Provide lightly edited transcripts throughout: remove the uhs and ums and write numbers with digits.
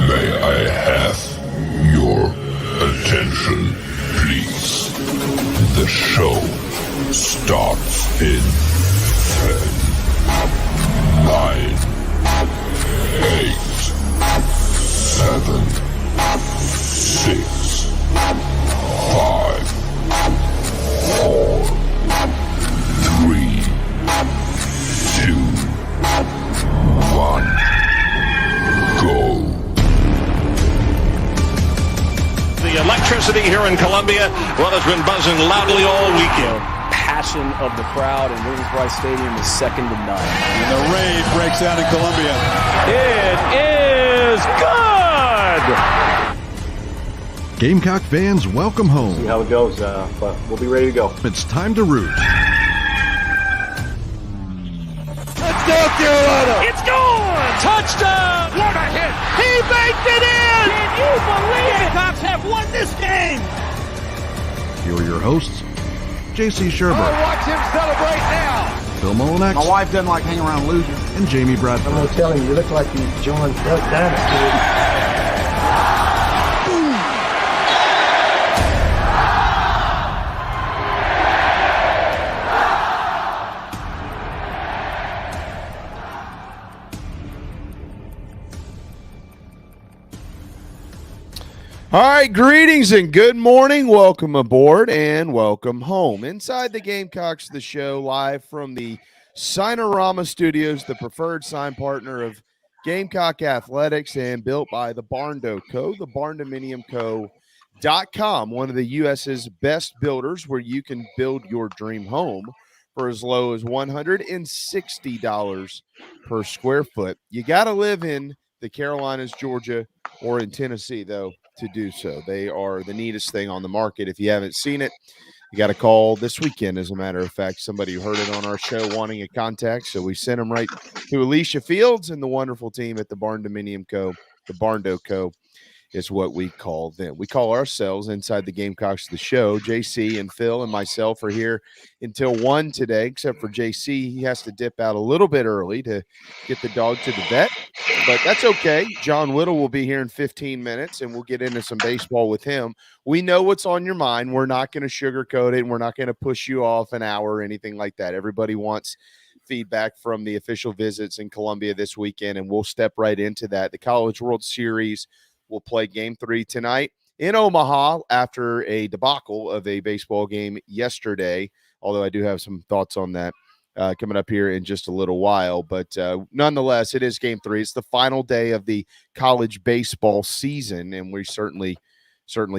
May I have your attention, please? The show starts in 10, 9, 8, 7, 6, 5, 4, 3, 2, 1, go. The electricity here in Columbia, well, has been buzzing loudly all weekend. Passion of the crowd in Williams-Brice Stadium is second to none. And the rave breaks out in Columbia. It is good! Gamecock fans, welcome home. See how it goes, but we'll be ready to go. It's time to root. Let's go, Carolina! It's gone! Touchdown! What a hit! He baked it in! Can you believe it? Gamecocks have won this game! Here are your hosts, J.C. Sherber. Oh, watch him celebrate now! Phil Molinex. My wife doesn't like hanging around losing. And Jamie Bradford. I'm going to tell him, you look like you joined Duck Dynasty. All right, greetings and good morning. Welcome aboard and welcome home. Inside the Gamecocks, the show live from the Signorama Studios, the preferred sign partner of Gamecock Athletics and built by the Barndo Co., the barndominiumco.com, one of the U.S.'s best builders where you can build your dream home for as low as $160 per square foot. You got to live in the Carolinas, Georgia, or in Tennessee, though, to do so. They are the neatest thing on the market. If you haven't seen it, you got to call this weekend. As a matter of fact, somebody heard it on our show wanting a contact, so we sent them right to Alicia Fields and the wonderful team at the Barndominium Co. The Barndo Co. is what we call them. We call ourselves Inside the Gamecocks, the show. JC and Phil and myself are here until 1 today, except for JC. He has to dip out a little bit early to get the dog to the vet, but that's okay. John Whittle will be here in 15 minutes, and we'll get into some baseball with him. We know what's on your mind. We're not going to sugarcoat it, and we're not going to push you off an hour or anything like that. Everybody wants feedback from the official visits in Columbia this weekend, and we'll step right into that. The College World Series will play Game 3 tonight in Omaha after a debacle of a baseball game yesterday, although I do have some thoughts on that coming up here in just a little while. But nonetheless, it is Game 3. It's the final day of the college baseball season, and we certainly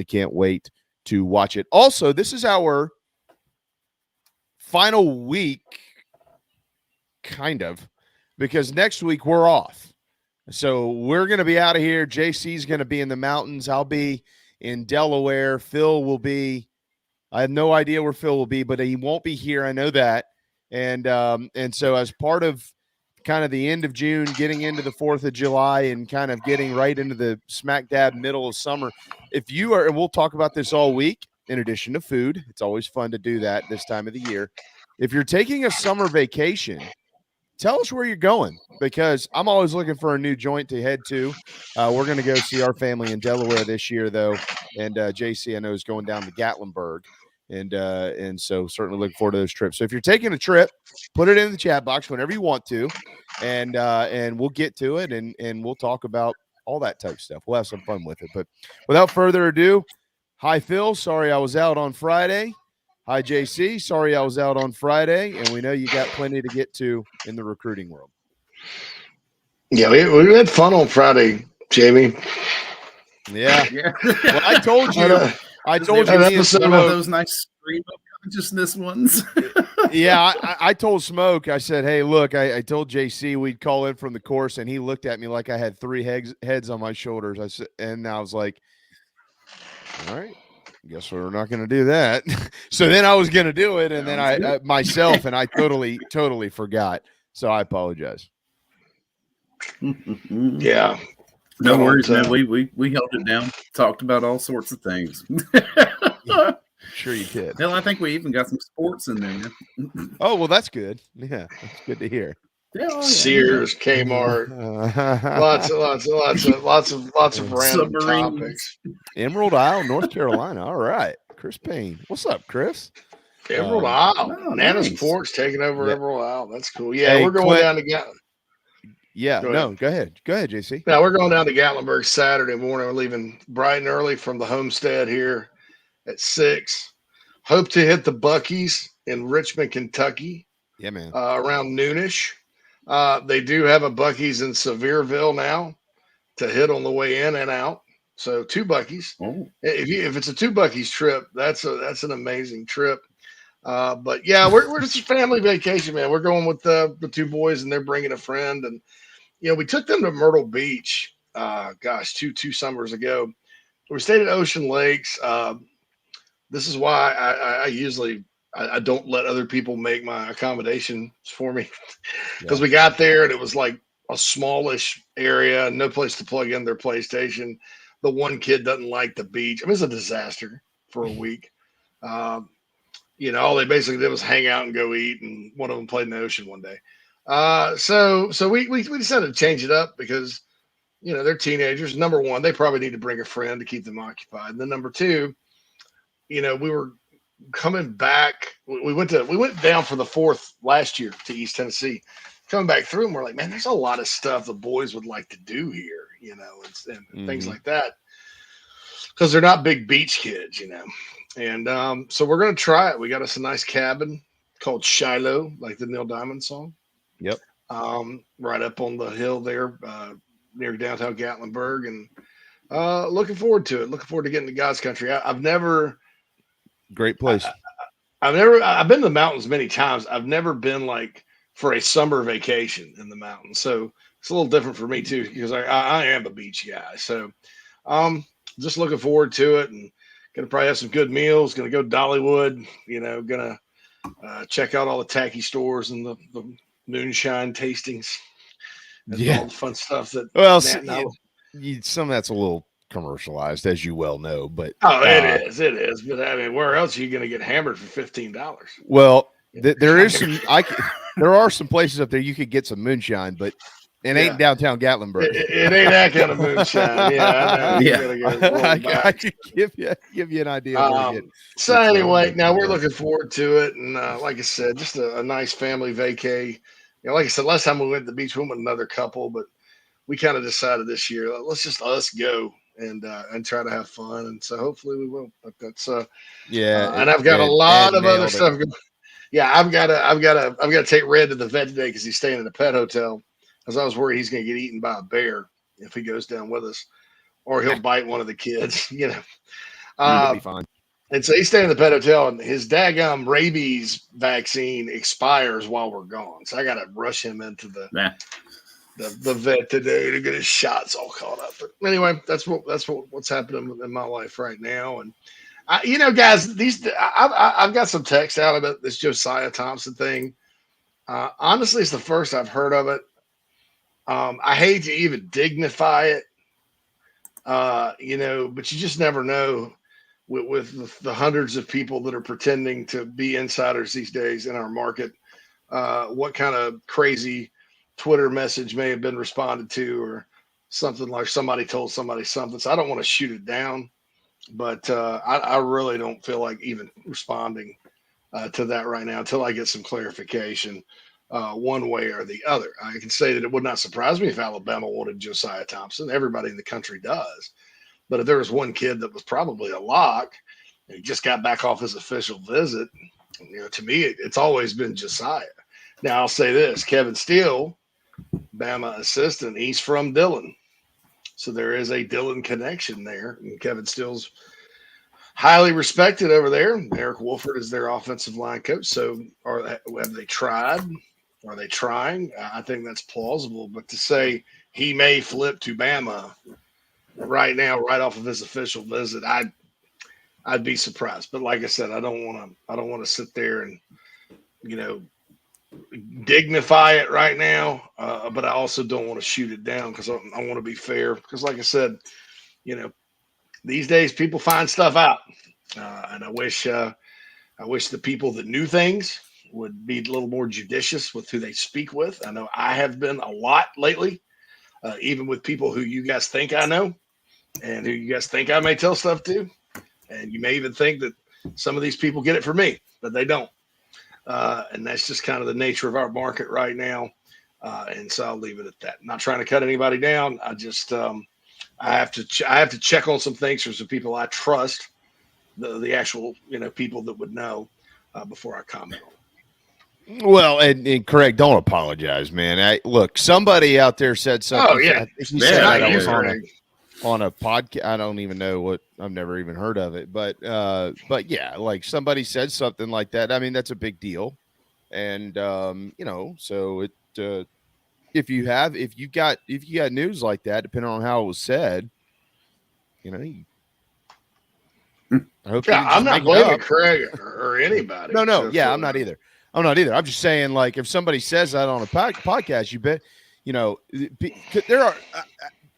can't wait to watch it. Also, this is our final week, kind of, because next week we're off. So we're going to be out of here. JC's going to be in the mountains. I'll be in Delaware. Phil will be – I have no idea where Phil will be, but he won't be here. I know that. And so as part of kind of the end of June, getting into the 4th of July and kind of getting right into the smack dab middle of summer, if you are – and we'll talk about this all week in addition to food. It's always fun to do that this time of the year. If you're taking a summer vacation – tell us where you're going, because I'm always looking for a new joint to head to. We're going to go see our family in Delaware this year, though, and JC, I know, is going down to Gatlinburg, and so certainly looking forward to those trips. So if you're taking a trip, put it in the chat box whenever you want to, and we'll get to it, and we'll talk about all that type of stuff. We'll have some fun with it. But without further ado, hi, Phil. Sorry I was out on Friday. Hi, JC. Sorry I was out on Friday, and we know you got plenty to get to in the recruiting world. Yeah, we had fun on Friday, Jamie. Yeah. Well, I told you. I told you. That was some of those nice stream of consciousness ones. Yeah, I told Smoke, I said, hey, look, I told JC we'd call in from the course, and he looked at me like I had 3 heads on my shoulders. I said, and I was like, all right. Guess we're not going to do that. So then I was going to do it, and then I myself, and I totally forgot. So I apologize. Yeah. No worries, man. We held it down, talked about all sorts of things. Yeah, sure you did. Hell, I think we even got some sports in there. Oh, well, that's good. Yeah, that's good to hear. Sears, Kmart, lots of random Submarines. topics. Emerald Isle, North Carolina. All right. Chris Payne. What's up, Chris? Emerald Isle. Oh, Nana's nice. Porch taking over Yeah. Emerald Isle. That's cool. Yeah, Hey, we're going Clint. down to Gatlinburg. Yeah, Go ahead. Go ahead, JC. Now we're going down to Gatlinburg Saturday morning. We're leaving bright and early from the homestead here at 6. Hope to hit the Buc-ee's in Richmond, Kentucky, Yeah, man. around noonish. They do have a Buc-ee's in Sevierville now to hit on the way in and out. So 2 Buc-ee's. Oh. If it's a 2 Buc-ee's trip, that's an amazing trip. But yeah, we're just a family vacation, man. We're going with the 2 boys, and they're bringing a friend. And we took them to Myrtle Beach. Two summers ago. We stayed at Ocean Lakes. This is why I usually I don't let other people make my accommodations for me, because we got there and it was like a smallish area, no place to plug in their PlayStation. The one kid doesn't like the beach. I mean, it's a disaster for a week. All they basically did was hang out and go eat, and one of them played in the ocean one day. So we decided to change it up because they're teenagers. Number one, they probably need to bring a friend to keep them occupied. And then number two, we were coming back. We went down for the 4th last year to East Tennessee. Coming back through, and we're like, man, there's a lot of stuff the boys would like to do here, and things like that, because they're not big beach kids, And so we're gonna try it. We got us a nice cabin called Shiloh, like the Neil Diamond song. Yep. Right up on the hill there, near downtown Gatlinburg, and looking forward to it. Looking forward to getting to God's country. I've never. Great place. I've been to the mountains many times. I've never been like for a summer vacation in the mountains. So it's a little different for me too, because I am a beach guy. So just looking forward to it, and gonna probably have some good meals. Gonna go to Dollywood, gonna check out all the tacky stores and the moonshine tastings. And all the fun stuff that some of that's a little commercialized, as you well know, but it is. But I mean, where else are you going to get hammered for $15? Well, there is some. There are some places up there you could get some moonshine, but it ain't downtown Gatlinburg. It ain't that kind of moonshine. I could give you an idea. So anyway, now we're looking forward to it, and like I said, just a nice family vacay. Like I said, last time we went to the beach, we went with another couple, but we kind of decided this year, let's just us go and try to have fun, and so hopefully we will. But that's and I've got a lot of other stuff. Yeah, I've got to take Red to the vet today because he's staying in a pet hotel, because I was worried he's going to get eaten by a bear if he goes down with us, or he'll bite one of the kids. He'll be fine. And so he's staying in the pet hotel, and his daggum rabies vaccine expires while we're gone. So I got to rush him into the vet today to get his shots all caught up. But anyway, that's what's happening in my life right now. And guys, I've got some text out about this Josiah Thompson thing. Honestly, it's the first I've heard of it. I hate to even dignify it, but you just never know with the hundreds of people that are pretending to be insiders these days in our market, what kind of crazy Twitter message may have been responded to, or something like somebody told somebody something. So I don't want to shoot it down, but I really don't feel like even responding to that right now until I get some clarification one way or the other. I can say that it would not surprise me if Alabama wanted Josiah Thompson. Everybody in the country does. But if there was one kid that was probably a lock, and he just got back off his official visit, to me, it's always been Josiah. Now, I'll say this, Kevin Steele, Bama assistant, he's from Dillon. So there is a Dillon connection there. And Kevin Steele's highly respected over there. Eric Wolford is their offensive line coach. So have they tried? Are they trying? I think that's plausible. But to say he may flip to Bama right now, right off of his official visit, I'd be surprised. But like I said, I don't want to sit there and dignify it right now, but I also don't want to shoot it down, because I want to be fair, because like I said, these days people find stuff out, and I wish the people that knew things would be a little more judicious with who they speak with. I know I have been a lot lately, even with people who you guys think I know and who you guys think I may tell stuff to. And you may even think that some of these people get it from me, but they don't. And that's just kind of the nature of our market right now. And so I'll leave it at that. I'm not trying to cut anybody down. I just I have to check on some things for some people I trust, the actual people that would know before I comment on it. Well, and Craig, don't apologize, man. Look, somebody out there said something. Oh yeah, I was on a podcast. I don't even know what. I've never even heard of it, but yeah, like somebody said something like that. I mean, that's a big deal, and so it. If you got news like that, depending on how it was said, I hope. Yeah, I'm not blaming Craig or anybody. No, yeah, I'm not either. I'm just saying, like, if somebody says that on a podcast, you bet, there are,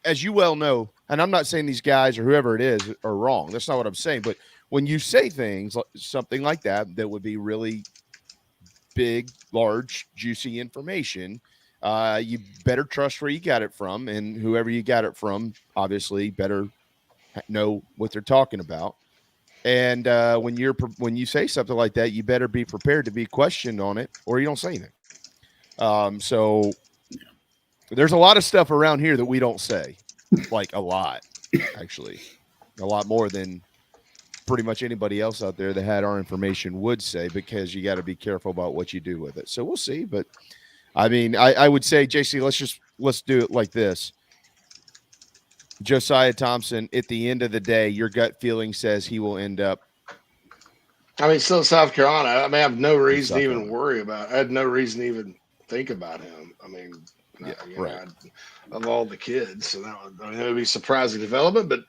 as you well know, and I'm not saying these guys or whoever it is are wrong. That's not what I'm saying. But when you say things, something like that would be really big, large, juicy information, you better trust where you got it from, and whoever you got it from, obviously, better know what they're talking about. And when you say something like that, you better be prepared to be questioned on it, or you don't say anything. So there's a lot of stuff around here that we don't say, like a lot, actually, a lot more than pretty much anybody else out there that had our information would say, because you got to be careful about what you do with it. So we'll see. But I mean, I would say, JC, let's do it like this. Josiah Thompson, at the end of the day, your gut feeling says he will end up. I mean, still South Carolina. I mean, I have no reason to even worry about it. I had no reason to even think about him. I mean, right. Of all the kids. So that would be surprising development. But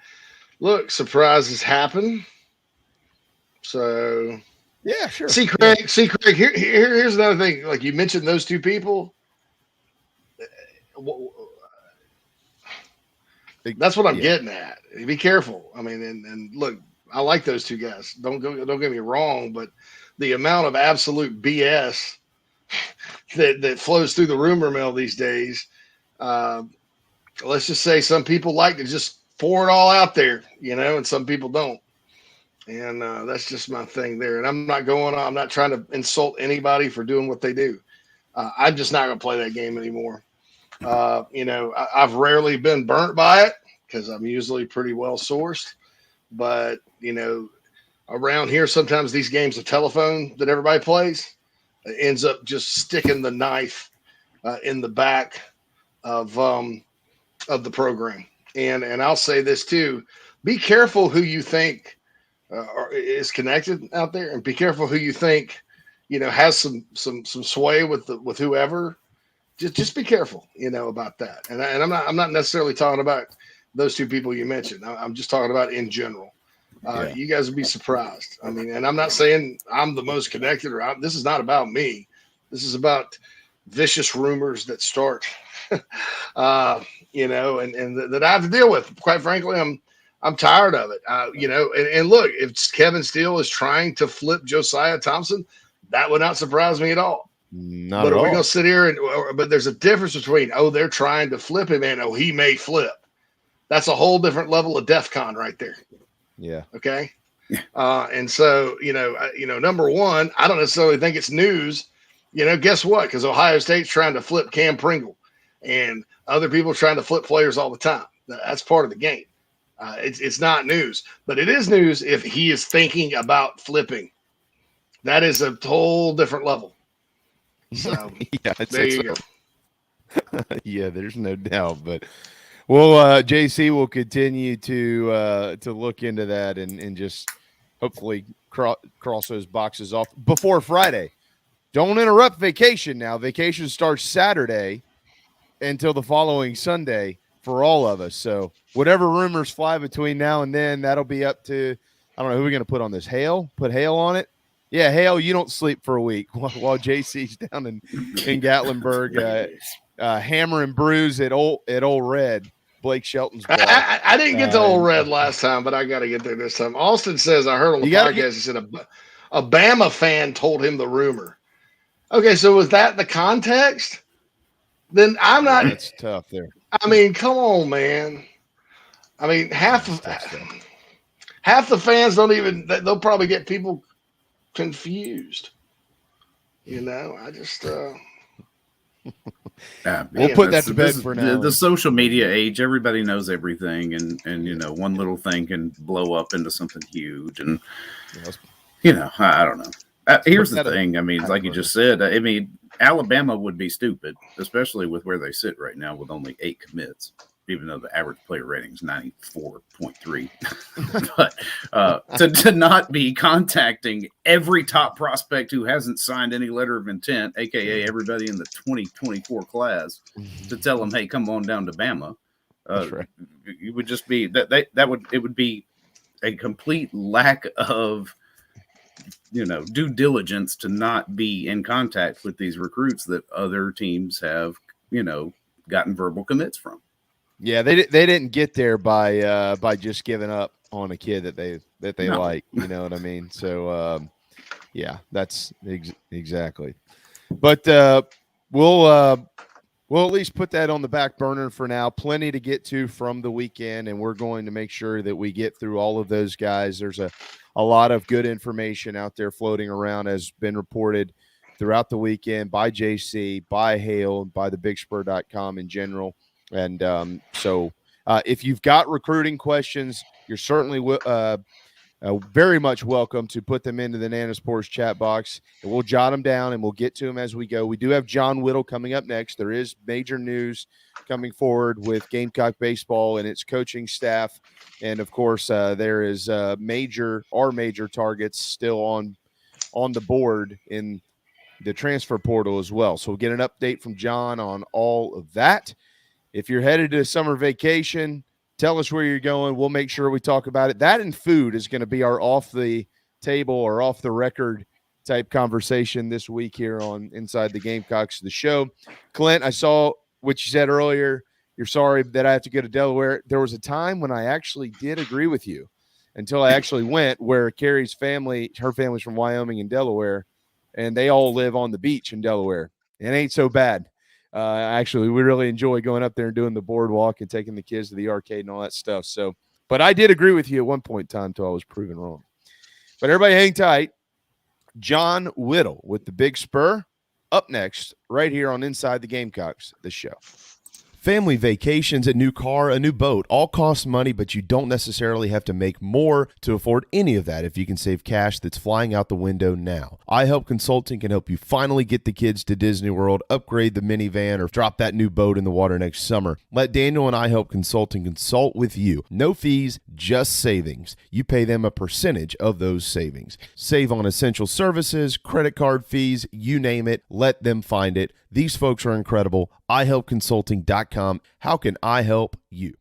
look, surprises happen. So, yeah, sure. See, Craig, here's another thing. Like you mentioned those two people. That's what I'm getting at. Be careful. I mean, and look, I like those two guys. Don't get me wrong, but the amount of absolute BS that flows through the rumor mill these days. Let's just say some people like to just pour it all out there, and some people don't. And that's just my thing there. And I'm not trying to insult anybody for doing what they do. I'm just not going to play that game anymore. I've rarely been burnt by it because I'm usually pretty well sourced. But, around here, sometimes these games of telephone that everybody plays ends up just sticking the knife in the back of the program. And I'll say this too: be careful who you think is connected out there, and be careful who you think has some sway with whoever. Just be careful, about that. And I'm not necessarily talking about those two people you mentioned. I'm just talking about in general. You guys would be surprised. I mean, and I'm not saying I'm the most connected, this is not about me. This is about vicious rumors that start, and that I have to deal with. Quite frankly, I'm tired of it. And look, if Kevin Steele is trying to flip Josiah Thompson, that would not surprise me at all. Not but at are we all. going to sit here but there's a difference between, they're trying to flip him and, he may flip. That's a whole different level of DEFCON right there. Yeah. Okay. And so, number one, I don't necessarily think it's news. Guess what? Because Ohio State's trying to flip Cam Pringle and other people are trying to flip players all the time. That's part of the game. It's not news, but it is news if he is thinking about flipping. That is a whole different level. So there you go. Yeah, there's no doubt. But JC will continue to look into that and just hopefully cross those boxes off before Friday. Don't interrupt vacation now. Vacation starts Saturday until the following Sunday for all of us. So whatever rumors fly between now and then, that'll be up to, I don't know, who we're going to put on this. Hale? Put Hale on it? Yeah, Hale, you don't sleep for a week while JC's down in Gatlinburg, hammer and bruise at old Red, Blake Shelton's ball. I didn't get to Old Red last time, but I got to get there this time. Austin says, I heard on the podcast, he said a Bama fan told him the rumor. Okay, so was that the context? Then I'm not. That's tough there. I mean, come on, man. I mean, half the fans don't even. They'll probably get people confused. You know, I just. We'll put that to bed for now. The social media age, everybody knows everything, and you know, one little thing can blow up into something huge, and you know, I don't know. Here's the thing. I mean, like you just said, I mean, Alabama would be stupid, especially with where they sit right now with only 8 commits, even though the average player rating is 94.3. But to not be contacting every top prospect who hasn't signed any letter of intent, aka everybody in the 2024 class, to tell them, hey, come on down to Bama. Right. It would just be it would be a complete lack of, you know, due diligence to not be in contact with these recruits that other teams have, you know, gotten verbal commits from. Yeah, they didn't get there by just giving up on a kid that they like. You know what I mean? So yeah, that's exactly. But we'll at least put that on the back burner for now. Plenty to get to from the weekend, and we're going to make sure that we get through all of those guys. There's a lot of good information out there floating around, has been reported throughout the weekend by JC, by Hale, by thebigspur.com in general. And so if you've got recruiting questions, you're certainly very much welcome to put them into the Nana Sports chat box, and we'll jot them down and we'll get to them as we go. We do have John Whittle coming up next. There is major news coming forward with Gamecock baseball and its coaching staff. And of course, there is major targets still on the board in the transfer portal as well. So we'll get an update from John on all of that. If you're headed to summer vacation, tell us where you're going. We'll make sure we talk about it. That and food is going to be our off the table or off the record type conversation this week here on Inside the Gamecocks, the show. Clint, I saw what you said earlier. You're sorry that I have to go to Delaware. There was a time when I actually did agree with you until I actually went, where Carrie's family, her family's from Wyoming and Delaware, and they all live on the beach in Delaware. It ain't so bad. Actually, we really enjoy going up there and doing the boardwalk and taking the kids to the arcade and all that stuff. So, but I did agree with you at one point in time until I was proven wrong. But everybody hang tight. John Whittle with the Big Spur up next right here on Inside the Gamecocks, the show. Family vacations, a new car, a new boat, all cost money, but you don't necessarily have to make more to afford any of that if you can save cash that's flying out the window now. iHelp Consulting can help you finally get the kids to Disney World, upgrade the minivan, or drop that new boat in the water next summer. Let Daniel and iHelp Consulting consult with you. No fees, just savings. You pay them a percentage of those savings. Save on essential services, credit card fees, you name it. Let them find it. These folks are incredible. iHelpConsulting.com. How can I help you?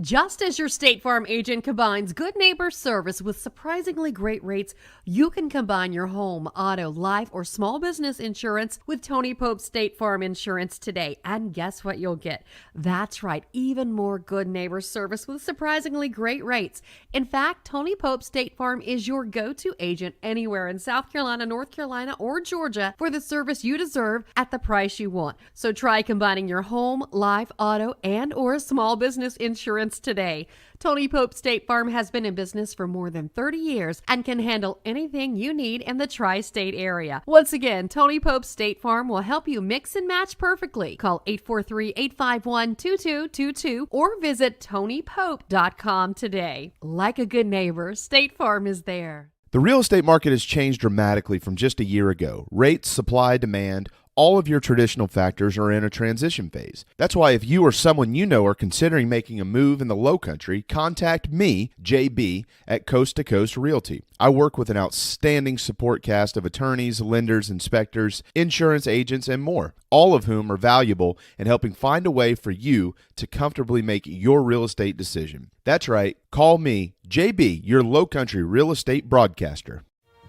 Just as your State Farm agent combines good neighbor service with surprisingly great rates, you can combine your home, auto, life, or small business insurance with Tony Pope State Farm Insurance today. And guess what you'll get? That's right, even more good neighbor service with surprisingly great rates. In fact, Tony Pope State Farm is your go-to agent anywhere in South Carolina, North Carolina, or Georgia for the service you deserve at the price you want. So try combining your home, life, auto, and or small business insurance today. Tony Pope State Farm has been in business for more than 30 years and can handle anything you need in the tri-state area. Once again, Tony Pope State Farm will help you mix and match perfectly. Call 843-851-2222 or visit TonyPope.com today. Like a good neighbor, State Farm is there. The real estate market has changed dramatically from just a year ago. Rates, supply, demand, all of your traditional factors are in a transition phase. That's why if you or someone you know are considering making a move in the Lowcountry, contact me, JB, at Coast to Coast Realty. I work with an outstanding support cast of attorneys, lenders, inspectors, insurance agents, and more, all of whom are valuable in helping find a way for you to comfortably make your real estate decision. That's right. Call me, JB, your Lowcountry real estate broadcaster.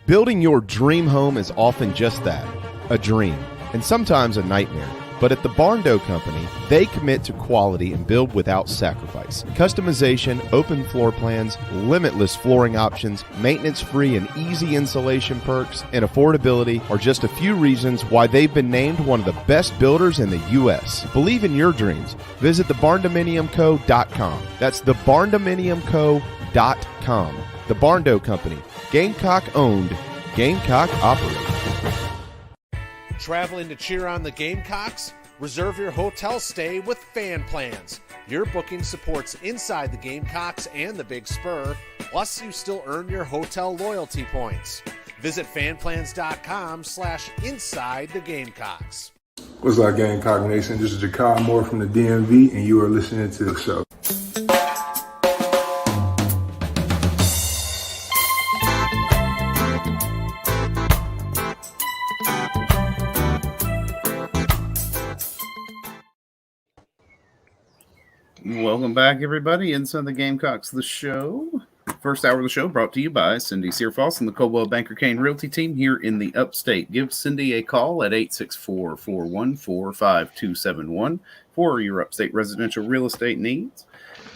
Building your dream home is often just that, a dream. And sometimes a nightmare. But at the Barndo Company, they commit to quality and build without sacrifice. Customization, open floor plans, limitless flooring options, maintenance-free and easy installation perks, and affordability are just a few reasons why they've been named one of the best builders in the U.S. Believe in your dreams. Visit thebarndominiumco.com. That's thebarndominiumco.com. The Barndo Company. Gamecock owned. Gamecock operated. Traveling to cheer on the Gamecocks? Reserve your hotel stay with Fan Plans. Your booking supports Inside the Gamecocks and the Big Spur, plus you still earn your hotel loyalty points. Visit fanplans.com/inside the Gamecocks. What's up, Gamecock Nation? This is Jakar Moore from the DMV, and you are listening to the show. Welcome back, everybody. Inside the Gamecocks, the show. First hour of the show brought to you by Cindy Searfoss and the Coldwell Banker Kane Realty team here in the Upstate. Give Cindy a call at 864-414-5271 for your Upstate residential real estate needs.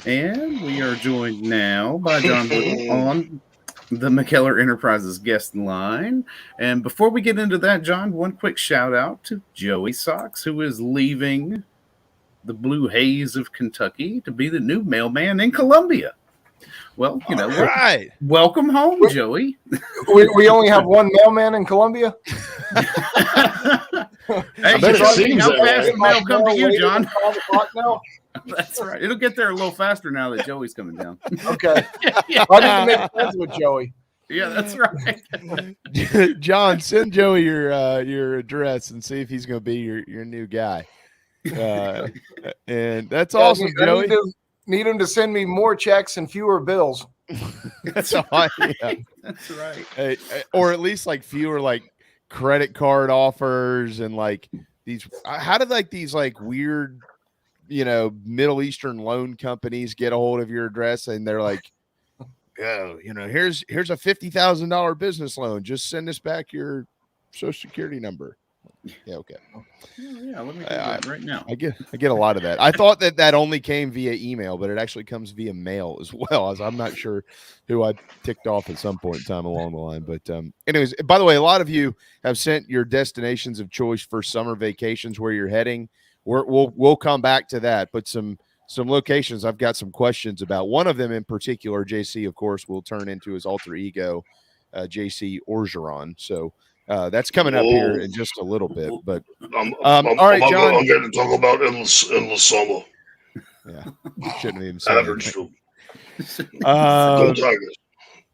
And we are joined now by John Whittle on the McKellar Enterprises guest line. And before we get into that, John, one quick shout out to Joey Sox, who is leaving the blue haze of Kentucky to be the new mailman in Columbia. Well, you know, right. Welcome home, Joey. We only have one mailman in Columbia. Hey, you see how fast the mail come to you, John? Now? That's right. It'll get there a little faster now that Joey's coming down. Okay. I need to make friends with Joey. Yeah, that's right. John, send Joey your address and see if he's going to be your new guy. And that's awesome, Joey. Need him to send me more checks and fewer bills. That's all. Yeah. That's right. Or at least like fewer like credit card offers and like these. How did like these like weird, Middle Eastern loan companies get a hold of your address and they're like, oh, here's a $50,000 business loan. Just send us back your Social Security number. Yeah, okay. Yeah, let me do that right now. I get a lot of that. I thought that only came via email, but it actually comes via mail as well. As I'm not sure who I ticked off at some point in time along the line. But anyways, by the way, a lot of you have sent your destinations of choice for summer vacations where you're heading. We'll come back to that, but some locations I've got some questions about. One of them in particular, JC, of course, will turn into his alter ego, JC Orgeron. So. That's coming up here in just a little bit, but all right, John. I'm going to talk about in the summer. Yeah, shouldn't even say that. Go Tigers!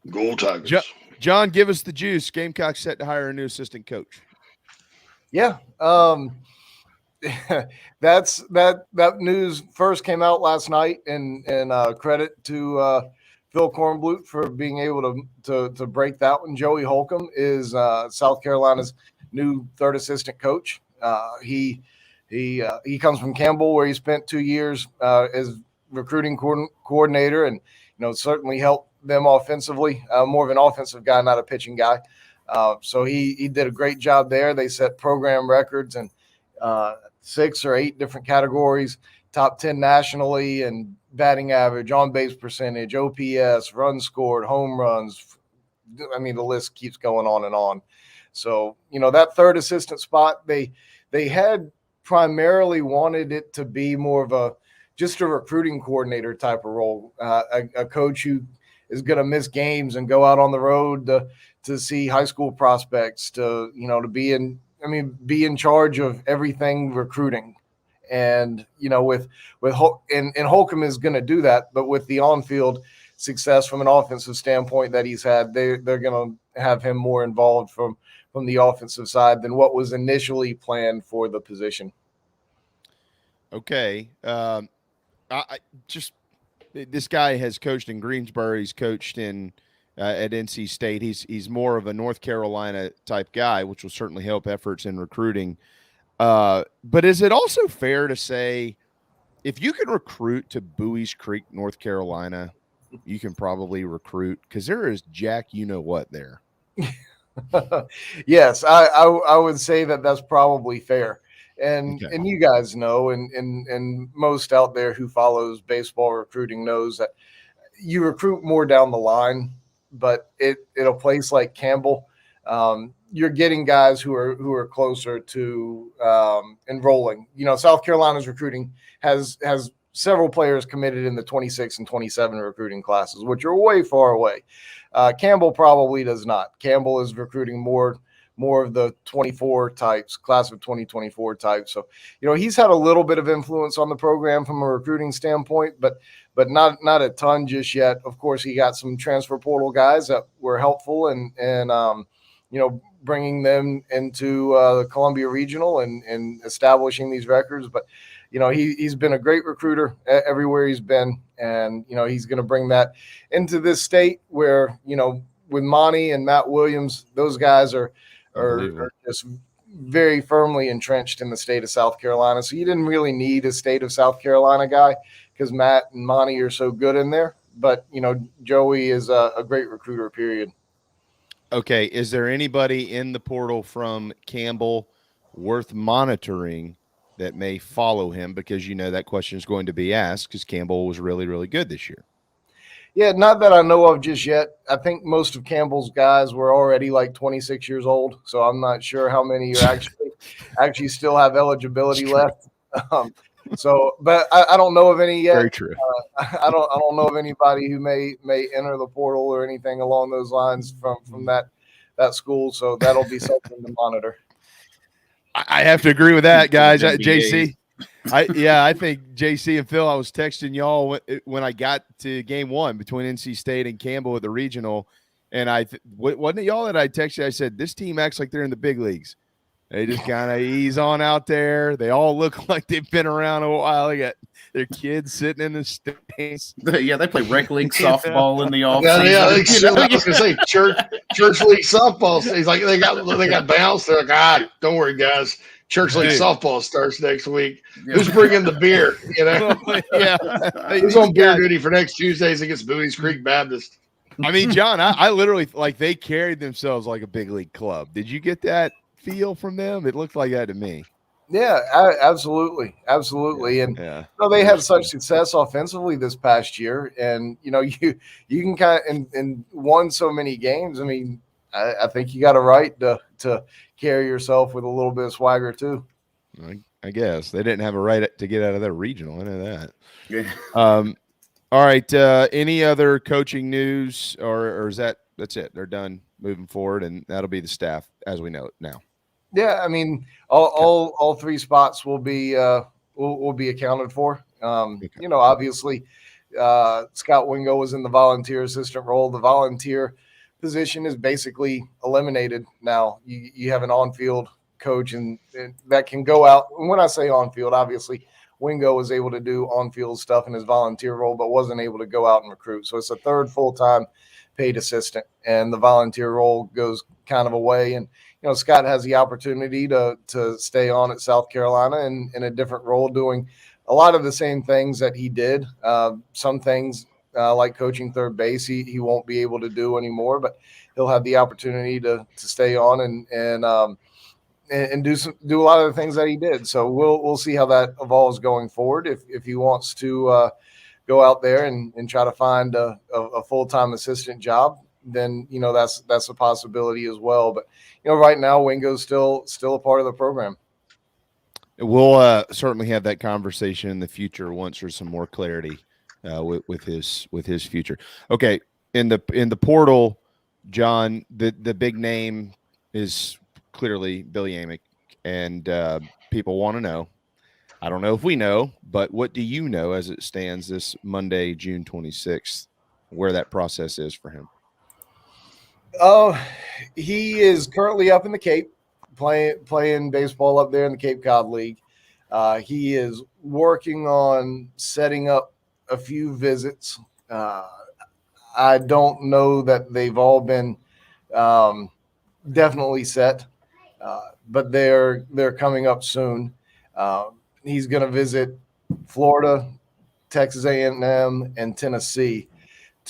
Go Tigers! John, give us the juice. Gamecocks set to hire a new assistant coach. Yeah, that news first came out last night, and credit to Phil Kornblut for being able to break that one. Joey Holcomb is South Carolina's new third assistant coach. He comes from Campbell, where he spent 2 years as recruiting coordinator, and certainly helped them offensively. More of an offensive guy, not a pitching guy. So he did a great job there. They set program records in 6 or 8 different categories, top 10 nationally, and batting average, on base percentage, OPS, runs scored, home runs. I mean, the list keeps going on and on. So, that third assistant spot, they had primarily wanted it to be more of just a recruiting coordinator type of role, a coach who is going to miss games and go out on the road to see high school prospects, to be in charge of everything recruiting. And, with Holcomb is going to do that, but with the on-field success from an offensive standpoint that he's had, they're going to have him more involved from the offensive side than what was initially planned for the position. Okay. This guy has coached in Greensboro. He's coached at NC State. He's more of a North Carolina type guy, which will certainly help efforts in recruiting. But is it also fair to say if you can recruit to Bowie's Creek, North Carolina, you can probably recruit, because there is Jack, what there. Yes, I would say that's probably fair. And you guys know, and most out there who follows baseball recruiting knows that you recruit more down the line, but at a place like Campbell, you're getting guys who are closer to enrolling. South Carolina's recruiting has several players committed in the 26 and 27 recruiting classes, which are way far away. Campbell probably does not. Campbell is recruiting more of the 24 types, class of 2024 types. So, he's had a little bit of influence on the program from a recruiting standpoint, but not a ton just yet. Of course, he got some transfer portal guys that were helpful and bringing them into the Columbia Regional and establishing these records. But, he's been a great recruiter everywhere he's been. And, he's going to bring that into this state where, with Monty and Matt Williams, those guys are just very firmly entrenched in the state of South Carolina. So you didn't really need a state of South Carolina guy because Matt and Monty are so good in there. But, Joey is a great recruiter, period. Okay. Is there anybody in the portal from Campbell worth monitoring that may follow him? Because, that question is going to be asked because Campbell was really, really good this year. Yeah, not that I know of just yet. I think most of Campbell's guys were already like 26 years old, so I'm not sure how many are actually still have eligibility left. But I don't know of any yet. Very true. I don't know of anybody who may enter the portal or anything along those lines from that school. So that'll be something to monitor. I have to agree with that, guys. JC. I think JC and Phil, I was texting y'all when I got to game one between NC State and Campbell at the regional. And wasn't it y'all that I texted? I said, this team acts like they're in the big leagues. They just kind of ease on out there. They all look like they've been around a while. They got their kids sitting in the stands. Yeah, they play rec league softball in the offseason. I was gonna say church league softball. He's like they got bounced. They're like, don't worry, guys. Church league softball starts next week. Yeah. Who's bringing the beer? Yeah, who's on beer duty for next Tuesdays against Bowie's Creek Baptist? I mean, John, I literally they carried themselves like a big league club. Did you get that feel from them? It looked like that to me. Yeah, absolutely. And they had such success offensively this past year, and you can kind of and won so many games. I mean, I think you got a right to carry yourself with a little bit of swagger too. I guess they didn't have a right to get out of their regional. I know that. Yeah. All right. Any other coaching news, or is that's it? They're done moving forward, and that'll be the staff as we know it now. Yeah, I mean, all three spots will be accounted for. Obviously, Scott Wingo was in the volunteer assistant role. The volunteer position is basically eliminated now. You have an on-field coach, and that can go out. And when I say on-field, obviously, Wingo was able to do on-field stuff in his volunteer role, but wasn't able to go out and recruit. So it's a third full-time paid assistant, and the volunteer role goes kind of away. And Scott has the opportunity to stay on at South Carolina in a different role, doing a lot of the same things that he did. Some things like coaching third base, he won't be able to do anymore, but he'll have the opportunity to stay on and do a lot of the things that he did. So we'll see how that evolves going forward. If he wants to go out there and try to find a full-time assistant job, then that's a possibility as well. But right now Wingo's still a part of the program. We'll certainly have that conversation in the future once there's some more clarity with his future. Okay, in the portal, John, the big name is clearly Billy Amick, and people want to know. I don't know if we know, but what do you know as it stands this Monday, June 26th, where that process is for him? He is currently up in the Cape playing baseball up there in the Cape Cod League. He is working on setting up a few visits. I don't know that they've all been definitely set, but they're coming up soon. He's going to visit Florida, Texas A&M, and Tennessee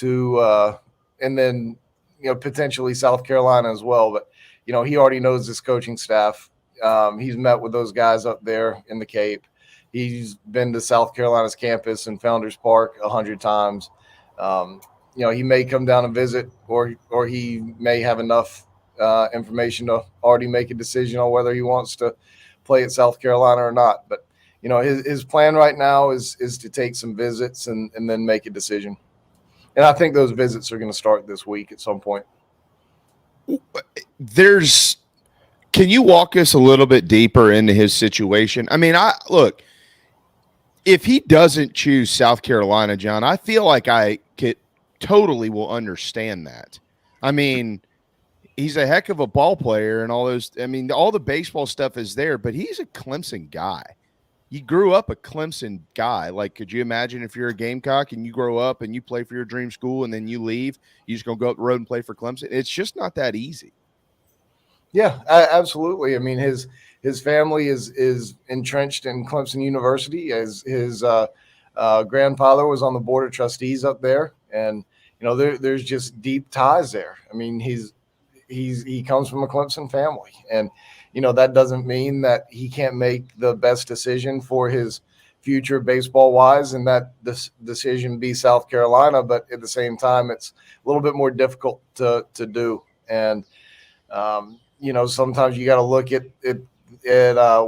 and then potentially South Carolina as well. But he already knows this coaching staff. He's met with those guys up there in the Cape. He's been to South Carolina's campus in Founders Park 100 times. He may come down and visit, or he may have enough information to already make a decision on whether he wants to play at South Carolina or not. But his plan right now is to take some visits and then make a decision. And I think those visits are going to start this week at some point. Can you walk us a little bit deeper into his situation? I mean, look, if he doesn't choose South Carolina, John, I feel like I totally will understand that. I mean, he's a heck of a ball player and all those. I mean, all the baseball stuff is there, but he's a Clemson guy. You grew up a Clemson guy. Like, could you imagine if you're a Gamecock and you grow up and you play for your dream school and then you leave, you just going to go up the road and play for Clemson? It's just not that easy. Yeah, absolutely. I mean, his family is entrenched in Clemson University. As his grandfather was on the board of trustees up there, and there's just deep ties there. I mean, he comes from a Clemson family, and that doesn't mean that he can't make the best decision for his future baseball wise, and that this decision be South Carolina. But at the same time, it's a little bit more difficult to do, and sometimes you got to look at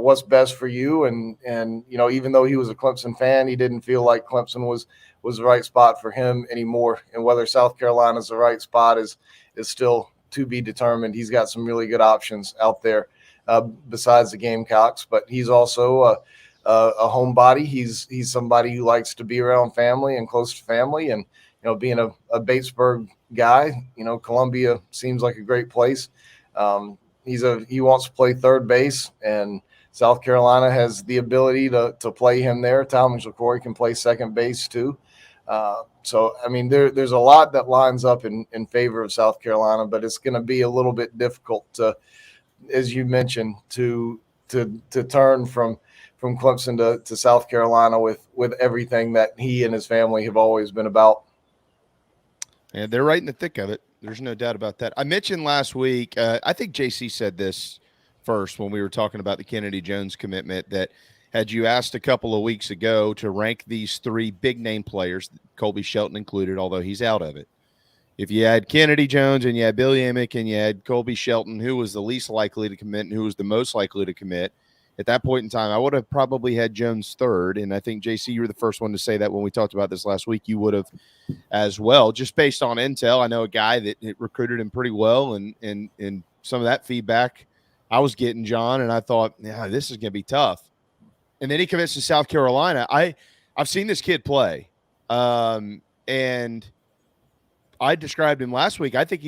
what's best for you. And even though he was a Clemson fan, he didn't feel like Clemson was the right spot for him anymore. And whether South Carolina is the right spot is still to be determined. He's got some really good options out there besides the Gamecocks, but he's also a homebody. He's somebody who likes to be around family and close to family. And, being a Batesburg guy, Columbia seems like a great place. He wants to play third base, and South Carolina has the ability to play him there. Talmadge LaCroix can play second base too. So, I mean, there's a lot that lines up in favor of South Carolina, but it's going to be a little bit difficult to, as you mentioned, to turn from Clemson to South Carolina with everything that he and his family have always been about. And they're right in the thick of it. There's no doubt about that. I mentioned last week, I think JC said this first when we were talking about the Kennedy Jones commitment, that had you asked a couple of weeks ago to rank these three big-name players, Colby Shelton included, although he's out of it, if you had Kennedy Jones and you had Billy Emick and you had Colby Shelton, who was the least likely to commit and who was the most likely to commit, at that point in time, I would have probably had Jones third. And I think, JC, you were the first one to say that when we talked about this last week. You would have as well, just based on intel. I know a guy that recruited him pretty well, and some of that feedback I was getting, John, and I thought, yeah, this is going to be tough. And then he commits to South Carolina. I've seen this kid play, and I described him last week. I think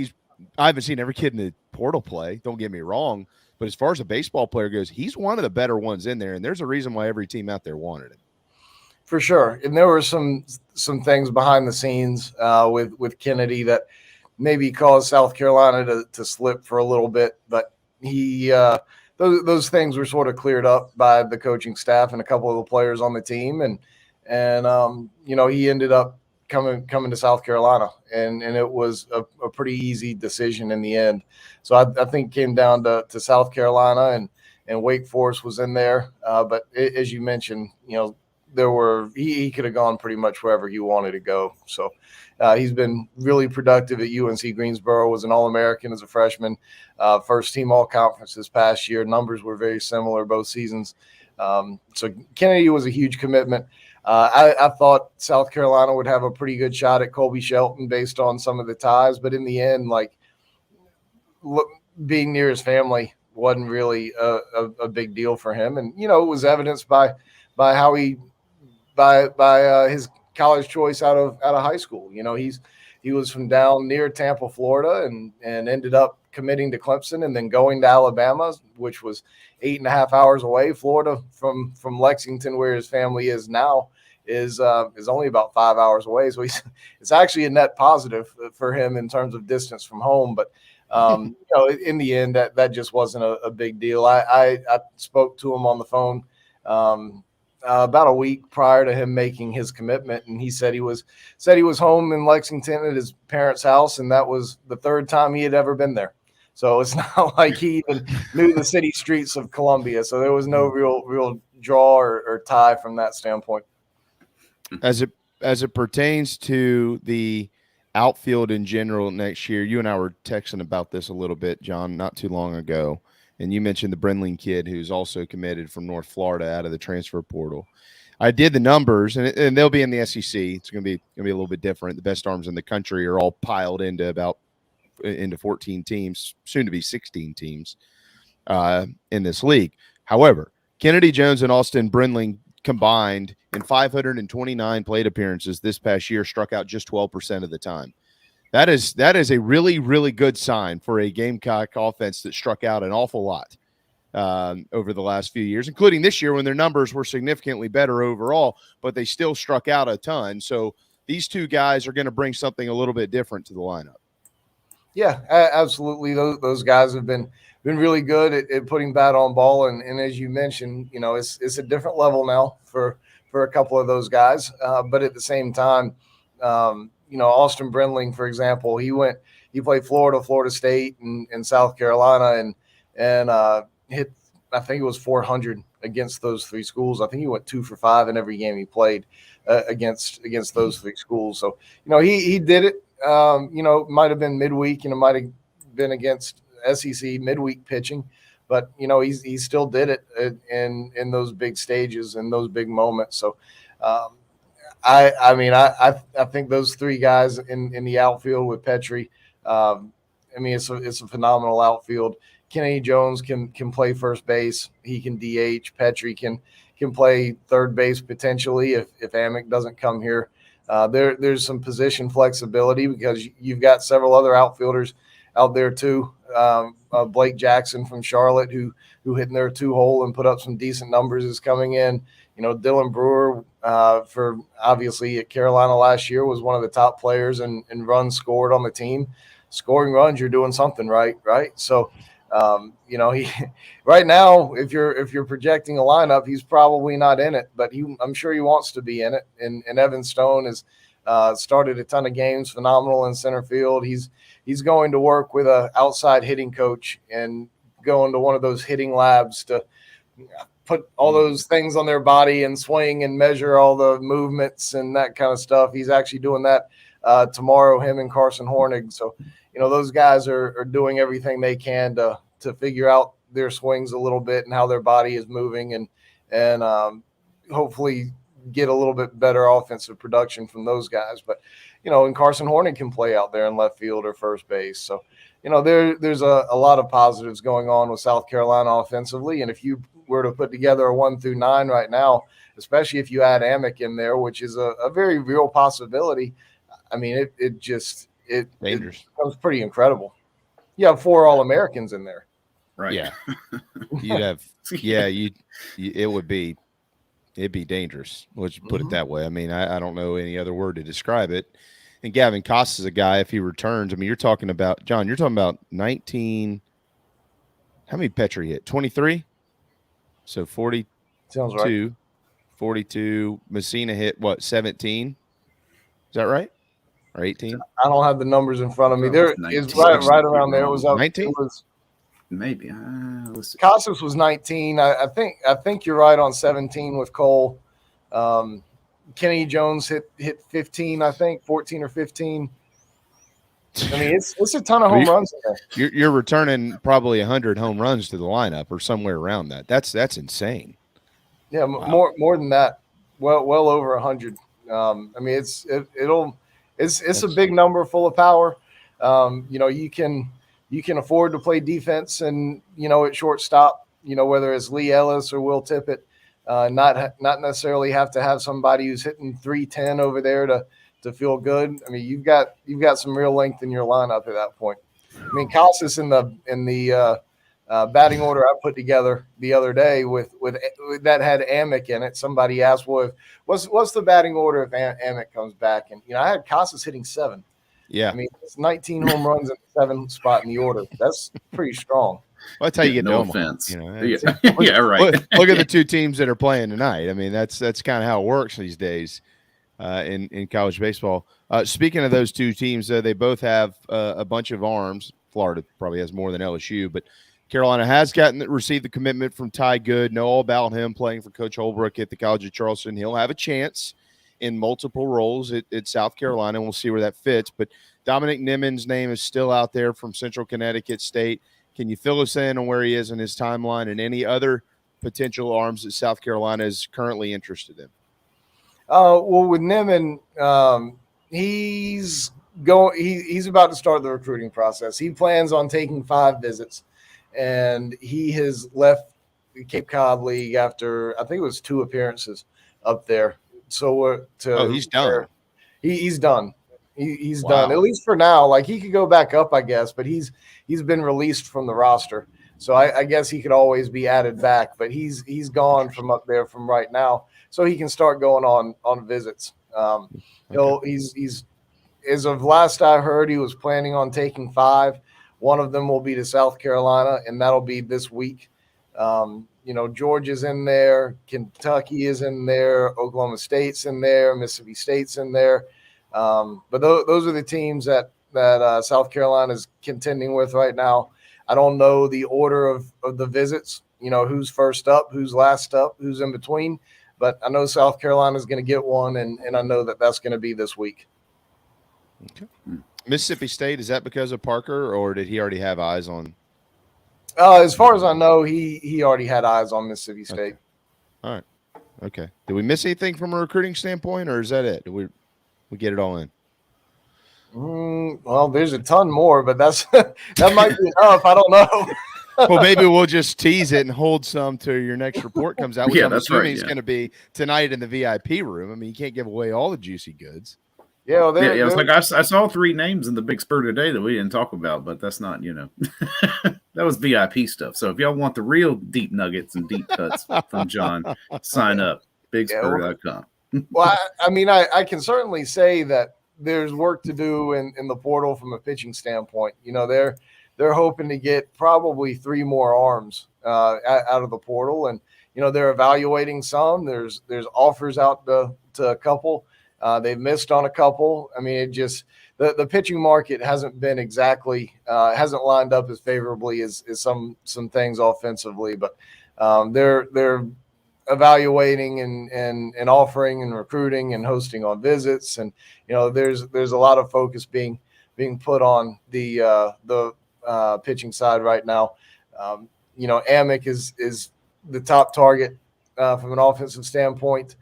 I haven't seen every kid in the portal play, don't get me wrong, but as far as a baseball player goes, he's one of the better ones in there, and there's a reason why every team out there wanted him. For sure. And there were some things behind the scenes with Kennedy that maybe caused South Carolina to slip for a little bit, but he those things were sort of cleared up by the coaching staff and a couple of the players on the team, and he ended up coming to South Carolina, and it was a pretty easy decision in the end. So I think it came down to South Carolina, and Wake Forest was in there. But as you mentioned, he could have gone pretty much wherever he wanted to go. So he's been really productive at UNC Greensboro, was an All-American as a freshman, first team All-Conference this past year. Numbers were very similar both seasons. So Kennedy was a huge commitment. I thought South Carolina would have a pretty good shot at Colby Shelton based on some of the ties, but in the end, being near his family wasn't really a big deal for him. And, it was evidenced by how his college choice out of high school. He was from down near Tampa, Florida, and ended up committing to Clemson and then going to Alabama, which was 8.5 hours away. Florida from Lexington, where his family is now, is only about 5 hours away. So it's actually a net positive for him in terms of distance from home. But in the end, that just wasn't a big deal. I spoke to him on the phone about a week prior to him making his commitment, and he said he was home in Lexington at his parents' house, and that was the third time he had ever been there. So it's not like he even knew the city streets of Columbia. So there was no real draw or tie from that standpoint. As it pertains to the outfield in general next year, you and I were texting about this a little bit, John, not too long ago. And you mentioned the Brenling kid who's also committed from North Florida out of the transfer portal. I did the numbers, and they'll be in the SEC. It's going to be a little bit different. The best arms in the country are all piled into 14 teams, soon to be 16 teams in this league. However, Kennedy Jones and Austin Brenling combined in 529 plate appearances this past year struck out just 12% of the time. That is a really, really good sign for a Gamecock offense that struck out an awful lot over the last few years, including this year when their numbers were significantly better overall, but they still struck out a ton. So these two guys are going to bring something a little bit different to the lineup. Yeah, absolutely. Those guys have been really good at putting bat on ball, and as you mentioned, it's a different level now for a couple of those guys. But at the same time, Austin Brenling, for example, he played Florida State, and South Carolina, and hit, I think it was 400 against those three schools. I think he went 2 for 5 in every game he played against those three schools. So he did it. It might have been midweek, and it might have been against SEC midweek pitching, but he still did it in those big stages and those big moments. So I think those three guys in the outfield with Petrie, it's a phenomenal outfield. Kennedy Jones can play first base. He can DH. Petrie can play third base potentially if Amick doesn't come here. There's some position flexibility because you've got several other outfielders out there too. Blake Jackson from Charlotte, who hit in their 2-hole and put up some decent numbers, is coming in. Dylan Brewer for obviously at Carolina last year was one of the top players and runs scored on the team. Scoring runs, you're doing something right? So he right now, if you're projecting a lineup, he's probably not in it, but I'm sure he wants to be in it. And Evan Stone has started a ton of games, phenomenal in center field. He's going to work with a outside hitting coach and going to one of those hitting labs to put all those things on their body and swing and measure all the movements and that kind of stuff. He's actually doing that tomorrow, him and Carson Hornig. So, those guys are doing everything they can to figure out their swings a little bit and how their body is moving and hopefully get a little bit better offensive production from those guys. But, and Carson Hornig can play out there in left field or first base. So, there's a lot of positives going on with South Carolina offensively. And if you were to put together a 1 through 9 right now, especially if you add Amick in there, which is a very real possibility, it becomes pretty incredible. You have 4 All-Americans in there. Right. Yeah. You'd have, it'd be dangerous. Let's put it that way. I don't know any other word to describe it. And Gavin Cost is a guy, if he returns, you're talking about, John, 19, how many Petrie hit? 23? So 42. Sounds right. 42. Messina hit, 17? Is that right? Or 18? I don't have the numbers in front of me. There is right around there. It was up 19? Maybe. Casas was 19. I think you're right on 17 with Cole. Kennedy Jones hit 15, I think, 14 or 15. It's a ton of home runs in there. You're returning probably 100 home runs to the lineup or somewhere around that. That's insane. Yeah, wow. More than that. Well over 100. It's a big number full of power. You can afford to play defense and at shortstop. Whether it's Lee Ellis or Will Tippett, not necessarily have to have somebody who's hitting 310 over there to feel good. You've got some real length in your lineup at that point. Casas in the batting order I put together the other day with that had Amick in it. Somebody asked, "Well, what's the batting order if Amick comes back?" And I had Casas hitting 7. Yeah, it's 19 home runs in the 7th spot in the order. That's pretty strong. Well, that's how you get no to offense. Yeah, right. Look at the 2 teams that are playing tonight. That's kind of how it works these days in college baseball. Speaking of those 2 teams, they both have a bunch of arms, Florida probably has more than LSU, but Carolina has received the commitment from Ty Good. Know all about him playing for Coach Holbrook at the College of Charleston. He'll have a chance in multiple roles at South Carolina, and we'll see where that fits. But Dominic Nimmons' name is still out there from Central Connecticut State. Can you fill us in on where he is in his timeline and any other potential arms that South Carolina is currently interested in? Well, with Nimmon, he's about to start the recruiting process. He plans on taking 5 visits, and he has left the Cape Cod League after I think it was 2 appearances up there. So he's done. He's done. He's done, at least for now. Like, he could go back up, I guess, but he's been released from the roster. So I guess he could always be added back, but he's gone from up there from right now, so he can start going on visits. He's as of last I heard, he was planning on taking 5. One of them will be to South Carolina, and that'll be this week. Georgia's in there, Kentucky is in there, Oklahoma State's in there, Mississippi State's in there. But those are the teams that South Carolina is contending with right now. I don't know the order of the visits, who's first up, who's last up, who's in between. But I know South Carolina is going to get one, and I know that's going to be this week. Okay. Mississippi State, is that because of Parker, or did he already have eyes on? As far as I know, he already had eyes on Mississippi State. Okay. All right. Okay. Did we miss anything from a recruiting standpoint, or is that it? Did we get it all in? Well, there's a ton more, but that might be enough. I don't know. Well, maybe we'll just tease it and hold some till your next report comes out. Which I'm assuming is going to be tonight in the VIP room. I mean, you can't give away all the juicy goods. Yeah, well, it was like I saw 3 names in the Big Spur today that we didn't talk about, but that's not, that was VIP stuff. So if y'all want the real deep nuggets and deep cuts from John, sign up, bigspur.com. Well, I can certainly say that there's work to do in the portal from a pitching standpoint. They're hoping to get probably 3 more arms out of the portal, and they're evaluating some. There's offers out to a couple. They've missed on a couple. I mean, it just the pitching market hasn't been exactly hasn't lined up as favorably as some things offensively, but they're evaluating and offering and recruiting and hosting on visits, and there's a lot of focus being put on the pitching side right now. Amick is the top target from an offensive standpoint.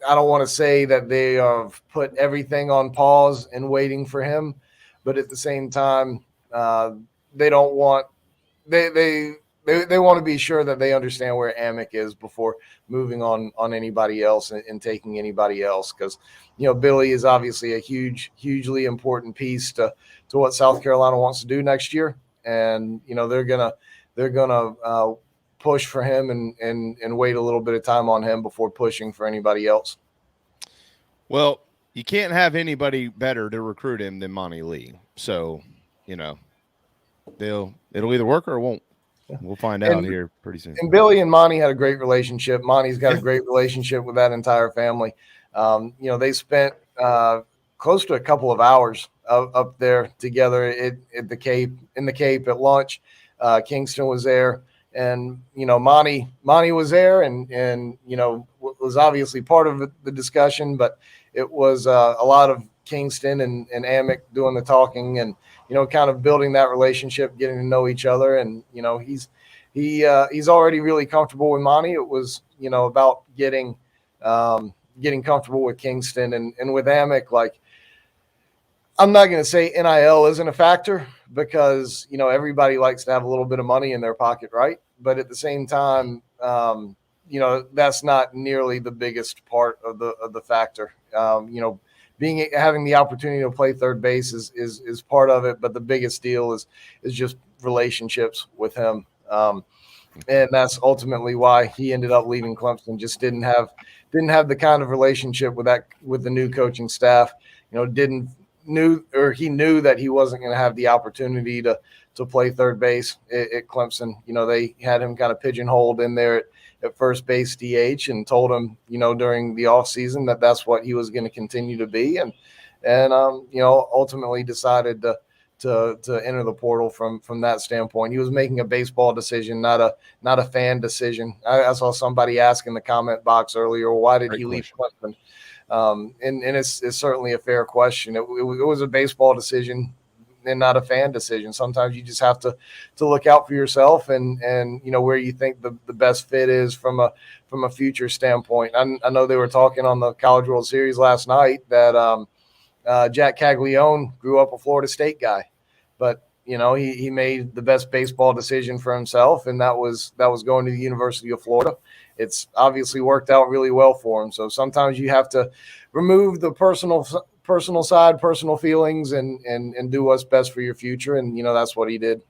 I don't want to say that they have put everything on pause and waiting for him, but at the same time, they don't want they want to be sure that they understand where Amick is before moving on anybody else and taking anybody else, because Billy is obviously a hugely important piece to what South Carolina wants to do next year, and they're gonna push for him and wait a little bit of time on him before pushing for anybody else. Well, you can't have anybody better to recruit him than Monty Lee. So, it'll either work or it won't. We'll find out here pretty soon. And Billy and Monty had a great relationship. Monty's got a great relationship with that entire family. They spent close to a couple of hours up there together at the Cape, at lunch. Kingston was there. And, Monty was there and was obviously part of the discussion, but it was a lot of Kingston and Amick doing the talking and, kind of building that relationship, getting to know each other. And, he's already really comfortable with Monty. It was, about getting comfortable with Kingston and with Amick. Like, I'm not going to say NIL isn't a factor because, everybody likes to have a little bit of money in their pocket, right? But at the same time, that's not nearly the biggest part of the factor. Having the opportunity to play third base is part of it, but the biggest deal is just relationships with him. And that's ultimately why he ended up leaving Clemson. Just didn't have the kind of relationship with the new coaching staff. He knew that he wasn't going to have the opportunity to play third base at Clemson. They had him kind of pigeonholed in there at first base DH and told him, during the offseason that's what he was going to continue to be. And ultimately decided to enter the portal from that standpoint. He was making a baseball decision, not a fan decision. I saw somebody ask in the comment box earlier, why did he leave Clemson? And it's certainly a fair question. It was a baseball decision and not a fan decision. Sometimes you just have to look out for yourself and where you think the best fit is from a future standpoint. I know they were talking on the College World Series last night that Jack Caglione grew up a Florida State guy, but he made the best baseball decision for himself, and that was going to the University of Florida. It's obviously worked out really well for him. So sometimes you have to remove the personal side, personal feelings, and do what's best for your future. And that's what he did.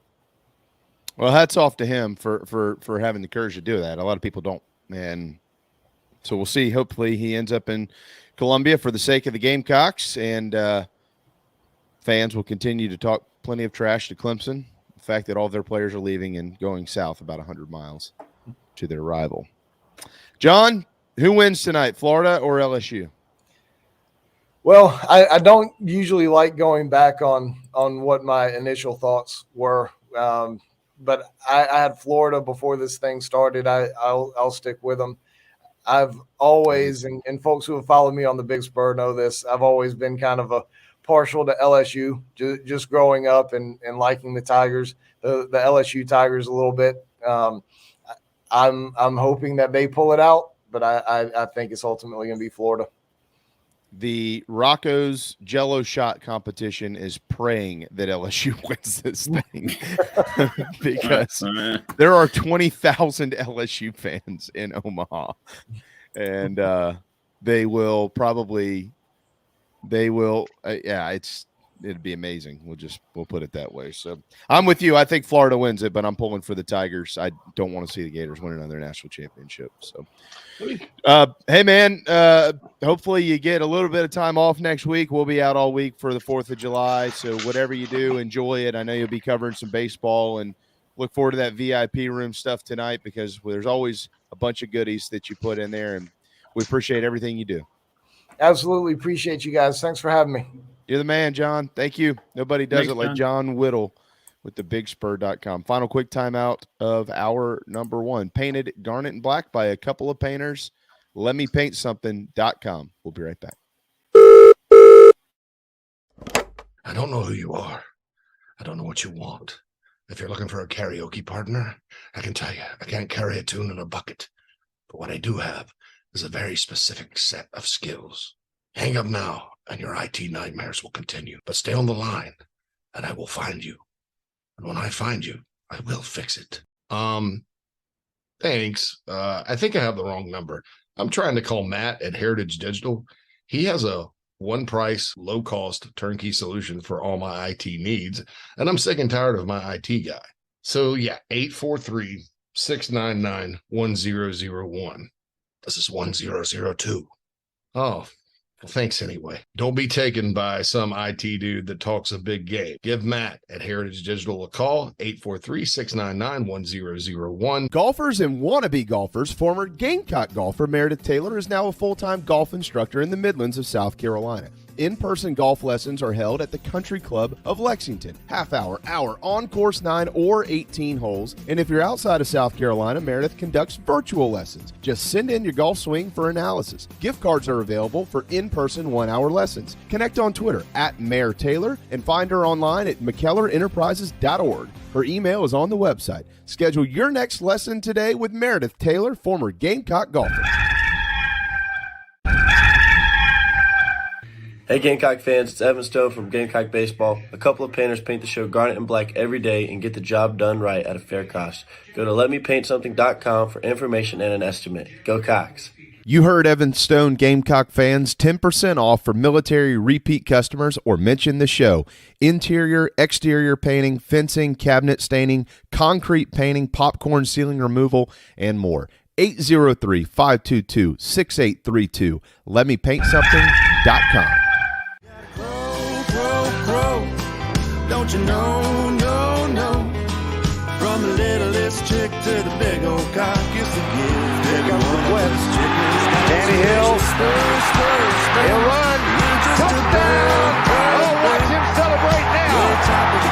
Well, hats off to him for having the courage to do that. A lot of people don't, and so we'll see. Hopefully, he ends up in Columbia for the sake of the Gamecocks, and fans will continue to talk plenty of trash to Clemson. The fact that all of their players are leaving and going south about 100 miles to their rival. John, who wins tonight, Florida or LSU? Well, I don't usually like going back on what my initial thoughts were, but I had Florida before this thing started. I'll stick with them. I've always, and folks who have followed me on the Big Spur know this, I've always been kind of a partial to LSU, just growing up and liking the Tigers, the LSU Tigers a little bit. I'm hoping that they pull it out, but I think it's ultimately going to be Florida. The Rocco's Jello shot competition is praying that LSU wins this thing because there are 20,000 LSU fans in Omaha, and it'd be amazing. We'll put it that way. So I'm with you. I think Florida wins it, but I'm pulling for the Tigers. I don't want to see the Gators win another national championship. So, hey man, hopefully you get a little bit of time off next week. We'll be out all week for the 4th of July. So whatever you do, enjoy it. I know you'll be covering some baseball, and look forward to that VIP room stuff tonight because there's always a bunch of goodies that you put in there, and we appreciate everything you do. Absolutely appreciate you guys. Thanks for having me. You're the man, John. Thank you. Nobody does it like John Whittle with thebigspur.com. Final quick timeout of hour number 1. Painted garnet and black by a couple of painters. LetMePaintSomething.com. We'll be right back. I don't know who you are. I don't know what you want. If you're looking for a karaoke partner, I can tell you, I can't carry a tune in a bucket. But what I do have is a very specific set of skills. Hang up now, and your IT nightmares will continue. But stay on the line, and I will find you. And when I find you, I will fix it. Thanks. I think I have the wrong number. I'm trying to call Matt at Heritage Digital. He has a one-price, low-cost turnkey solution for all my IT needs, and I'm sick and tired of my IT guy. So, yeah, 843-699-1001. This is 1002. Oh, well, thanks anyway. Don't be taken by some IT dude that talks a big game. Give Matt at Heritage Digital a call, 843-699-1001. Golfers and wannabe golfers, former Gamecock golfer Meredith Taylor is now a full-time golf instructor in the Midlands of South Carolina. In-person golf lessons are held at the Country Club of Lexington. Half-hour, hour, on course 9 or 18 holes. And if you're outside of South Carolina, Meredith conducts virtual lessons. Just send in your golf swing for analysis. Gift cards are available for in-person 1-hour lessons. Connect on Twitter at Mayor Taylor and find her online at McKellarEnterprises.org. Her email is on the website. Schedule your next lesson today with Meredith Taylor, former Gamecock golfer. Hey Gamecock fans, it's Evan Stone from Gamecock Baseball. A couple of painters paint the show garnet and black every day and get the job done right at a fair cost. Go to LetMePaintSomething.com for information and an estimate. Go Cox. You heard Evan Stone. Gamecock fans, 10% off for military repeat customers or mention the show. Interior, exterior painting, fencing, cabinet staining, concrete painting, popcorn ceiling removal, and more. 803-522-6832. LetMePaintSomething.com. Don't you know, no. From the littlest chick to the big old cock, it's the gift. Here comes the West. Danny Hill. He'll run. Touchdown. Oh, watch him celebrate now.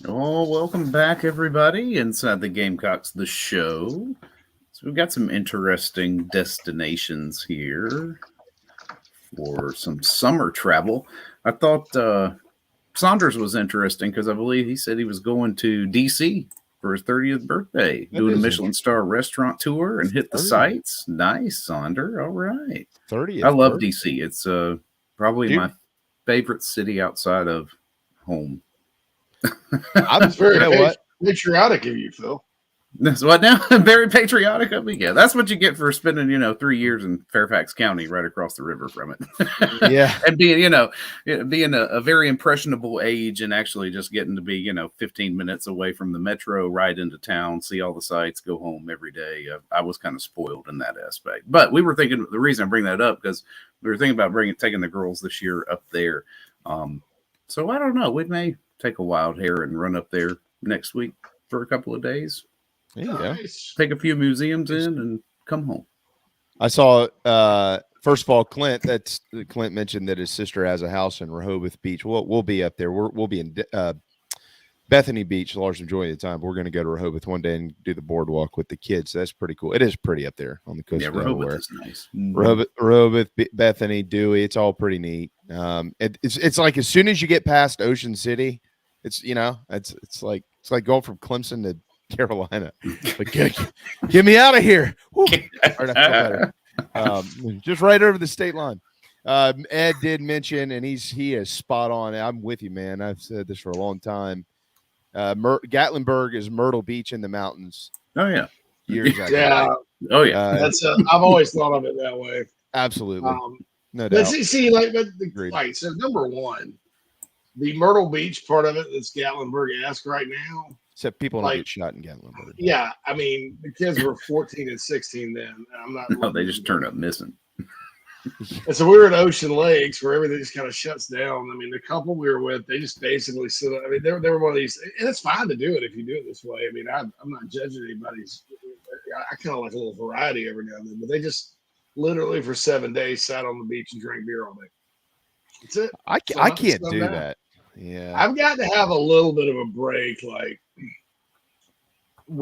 Oh, welcome back, everybody, inside the Gamecocks, the show. So we've got some interesting destinations here for some summer travel. I thought Saunders was interesting because I believe he said he was going to D.C. for his 30th birthday, doing a Michelin star restaurant tour and hit the sites. Nice, Saunders. All right. 30th. I love D.C. It's probably my favorite city outside of home. I'm very patriotic of you, Phil. That's what now? Very patriotic of me. Yeah, that's what you get for spending, 3 years in Fairfax County, right across the river from it. Yeah, and being, being a very impressionable age, and actually just getting to be, 15 minutes away from the metro, right into town, see all the sights, go home every day. I was kind of spoiled in that aspect. But we were thinking, the reason I bring that up because we were thinking about taking the girls this year up there. So I don't know. We may take a wild hair and run up there next week for a couple of days. Nice. Take a few museums in and come home. I saw first of all, Clint mentioned that his sister has a house in Rehoboth Beach. We'll be up there. We'll be in Bethany Beach, large majority of the time. We're going to go to Rehoboth one day and do the boardwalk with the kids. So that's pretty cool. It is pretty up there on the coast of Delaware. Rehoboth is nice. Rehoboth, Bethany, Dewey. It's all pretty neat. It's like as soon as you get past Ocean City, it's like going from Clemson to Carolina. Like, get me out of here. Just right over the state line. Ed did mention, and he is spot on. I'm with you, man. I've said this for a long time. Gatlinburg is Myrtle Beach in the mountains. Oh yeah. Yeah. Oh yeah. That's I've always thought of it that way. Absolutely. No but doubt. So number one, the Myrtle Beach part of it that's Gatlinburg-esque right now. Except people don't get shot in Gatlinburg. Yeah, I mean the kids were 14 and 16 then. I'm not. No, they just turned up missing. And so we were at Ocean Lakes where everything just kind of shuts down. I mean, the couple we were with, they just basically sit. I mean, they were one of these, and it's fine to do it if you do it this way. I mean, I'm not judging anybody's. I kind of like a little variety every now and then, but they just literally for 7 days sat on the beach and drank beer all day. That's it. I can't do that. Yeah, I've got to have a little bit of a break, like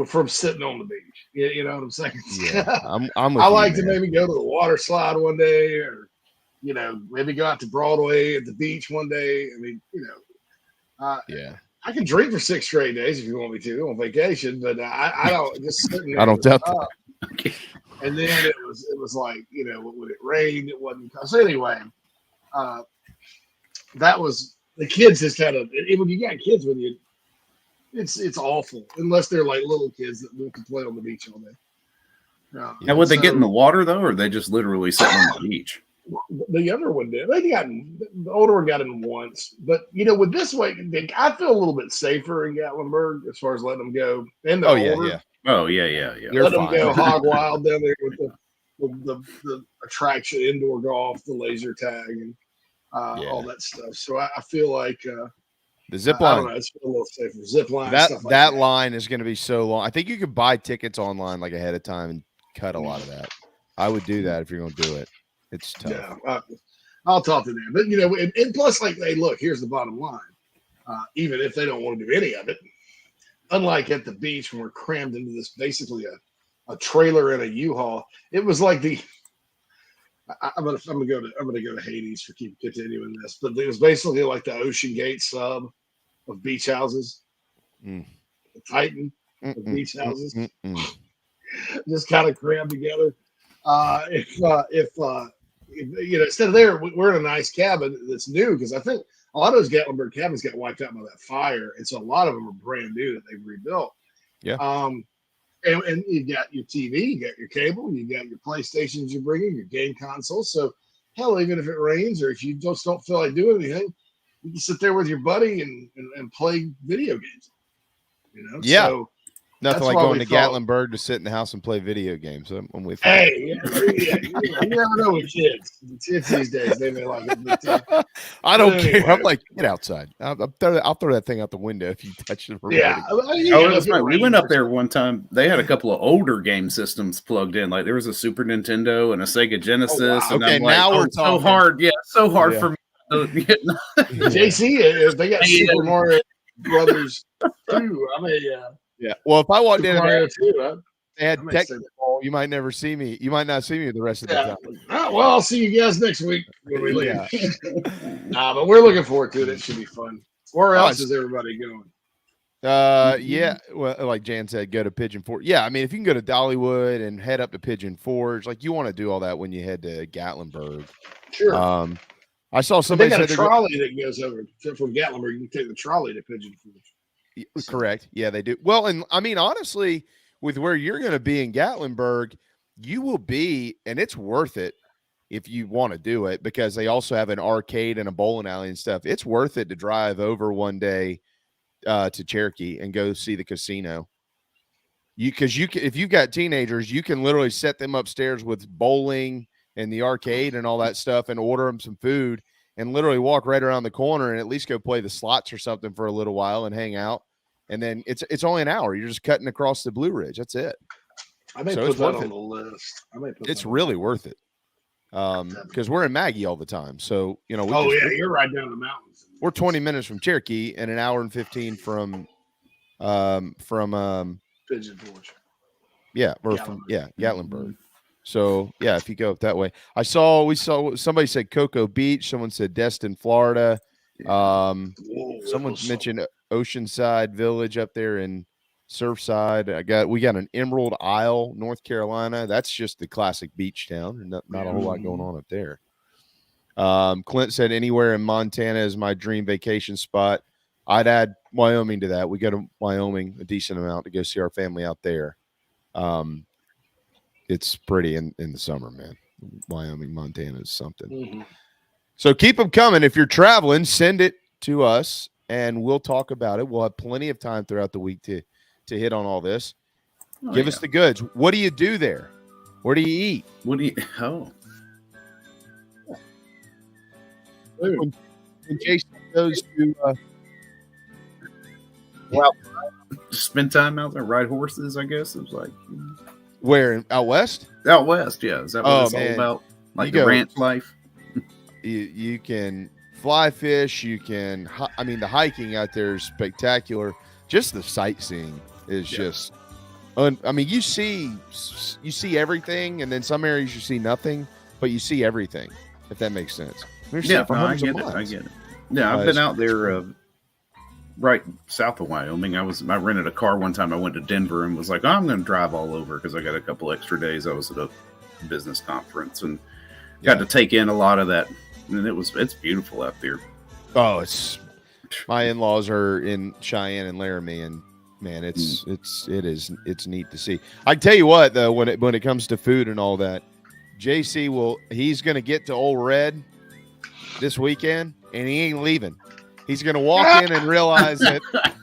from sitting on the beach. You know what I'm saying? Yeah, I'm with I you, like to man. maybe go to the water slide one day, or maybe go out to Broadway at the beach one day. I mean, yeah. I can drink for 6 straight days if you want me to on vacation, but I don't just sitting there. I don't doubt that. And then it was like, when it rained, it wasn't. So anyway, that was the kids. Just kind of when you got kids with you, it's awful unless they're like little kids that want to play on the beach all day. Now, would they get in the water though, or are they just literally sitting on the beach? The younger one did. The older one got in once, but with this way, I feel a little bit safer in Gatlinburg as far as letting them go. And the older, yeah. Oh yeah. Let them go hog wild down there with the attraction, indoor golf, the laser tag, and all that stuff. So I feel like the zip I line. don't know, it's a little safer. Zip line. That line is going to be so long. I think you could buy tickets online like ahead of time and cut a lot of that. I would do that if you're going to do it. It's tough. Yeah, I'll talk to them. But and plus, like, hey, look, here's the bottom line. Even if they don't want to do any of it, unlike at the beach when we're crammed into this basically a trailer and a U-Haul, it was like I'm gonna go to Hades for continuing this, but it was basically like the Ocean Gate sub of beach houses, the Titan of beach houses, just kind of crammed together. If instead of there, we're in a nice cabin that's new because I think a lot of those Gatlinburg cabins got wiped out by that fire, and so a lot of them are brand new that they've rebuilt. Yeah. And you got your TV, you got your cable, you got your PlayStations you're bringing, your game consoles. So hell, even if it rains or if you just don't feel like doing anything, you can sit there with your buddy and play video games. Yeah. So nothing that's like why going we to thought- Gatlinburg to sit in the house and play video games. I'm with you. Hey, you never know with kids. The kids these days, they may like it. But, I don't anyway. care. I'm like, get outside. I'll throw that thing out the window if you touch it. Yeah. We went up there one time. They had a couple of older game systems plugged in. Like there was a Super Nintendo and a Sega Genesis. wow. And Okay, I'm like, now we're so talking. hard. Yeah, so hard Yeah. for me. JC, if they got Super Mario Brothers too. I may Yeah. Well, if I walked in Mario and too. they had I may tech say that. ball, you might never see me. You might not see me the rest of the Yeah. time. Well, I'll see you guys next week when we leave. Yeah. But we're looking forward to it. It should be fun. Where Oh, else is everybody going? Yeah. Well, like Jan said, go to Pigeon Forge. Yeah, I mean, if you can go to Dollywood and head up to Pigeon Forge, like you want to do all that when you head to Gatlinburg. Sure. I saw But somebody they got a said trolley that goes over from Gatlinburg. You can take the trolley to Pigeon Forge. correct. Yeah, they do. Well, and I mean, honestly, with where you're going to be in Gatlinburg, you will be, and it's worth it if you want to do it because they also have an arcade and a bowling alley and stuff. It's worth it to drive over one day to Cherokee and go see the casino. Because if you've got teenagers, you can literally set them upstairs with bowling and the arcade and all that stuff and order them some food and literally walk right around the corner and at least go play the slots or something for a little while and hang out. And then it's only an hour. You're just cutting across the Blue Ridge. That's it. I may put that on the list. It's really worth it. Because we're in Maggie all the time. So, you know, you're right down the mountains. We're 20 minutes from Cherokee and an hour and 15 from Pigeon Forge. Yeah, or Gatlinburg. So yeah, if you go up that way. We saw somebody said Cocoa Beach, someone said Destin, Florida. Someone mentioned Oceanside Village up there in Surfside. We got an Emerald Isle, North Carolina. That's just the classic beach town, and not a whole lot going on up there. Clint said anywhere in Montana is my dream vacation spot. I'd add Wyoming to that. We go to Wyoming a decent amount to go see our family out there. It's pretty in the summer, man. Wyoming, Montana is something. Mm-hmm. So keep them coming. If you're traveling, send it to us, and we'll talk about it. We'll have plenty of time throughout the week to hit on all this. Give us the goods. What do you do there? Where do you eat? When Jason goes to spend time out there, ride horses, I guess. It was like where out west? Out west, yeah. Is that what it's all about? Like the ranch life? You can fly fish, you can the hiking out there is spectacular. Just the sightseeing is just you see everything, and then some areas you see nothing, but you see everything, if that makes sense. I get it. Yeah, I've been out there right south of Wyoming. I rented a car one time. I went to Denver and was like, I'm going to drive all over because I got a couple extra days. I was at a business conference and got to take in a lot of that. And it's beautiful out there. Oh, my in-laws are in Cheyenne and Laramie, and man, it's neat to see. I can tell you what though, when it comes to food and all that, JC he's going to get to Old Red this weekend, and he ain't leaving. He's going to walk in and realize that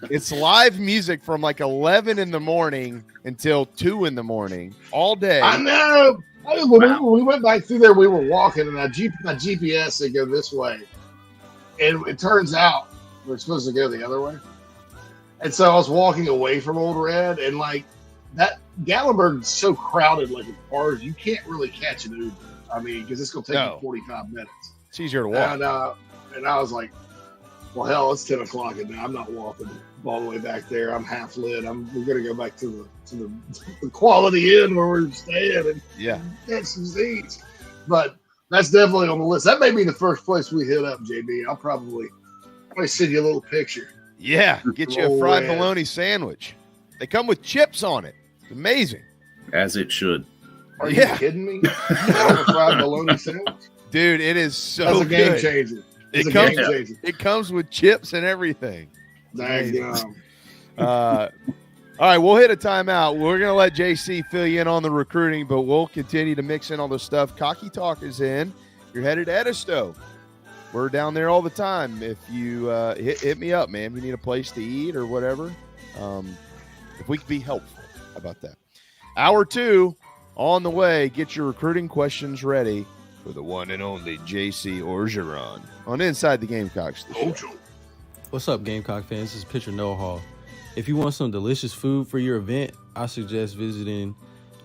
it's live music from like 11 in the morning until 2 in the morning all day. I know. When we went back through there, we were walking, and my GPS said go this way. And it turns out we're supposed to go the other way. And so I was walking away from Old Red, and like that Gatlinburg is so crowded, like with cars, you can't really catch an Uber. I mean, because it's going to take you 45 minutes. It's easier to walk. And I was like, well, hell, it's 10 o'clock and I'm not walking all the way back there. I'm half lit. We're going to go back to the Quality Inn where we're staying and get some seats. But that's definitely on the list. That may be the first place we hit up, JB. I'll probably send you a little picture. Yeah, get you a fried bologna sandwich. They come with chips on it. It's amazing. As it should. Are you kidding me? A fried bologna sandwich? Dude, it is so That's a game good. changer. It comes with chips and everything. All right, we'll hit a timeout. We're going to let JC fill you in on the recruiting, but we'll continue to mix in all the stuff. Cocky Talk is in. You're headed to Edisto. We're down there all the time. If you hit me up, man, if you need a place to eat or whatever, if we could be helpful. How about that? Hour 2 on the way. Get your recruiting questions ready for the one and only JC Orgeron on Inside the Gamecocks. What's up, Gamecock fans? This is Pitcher Noah Hall. If you want some delicious food for your event, I suggest visiting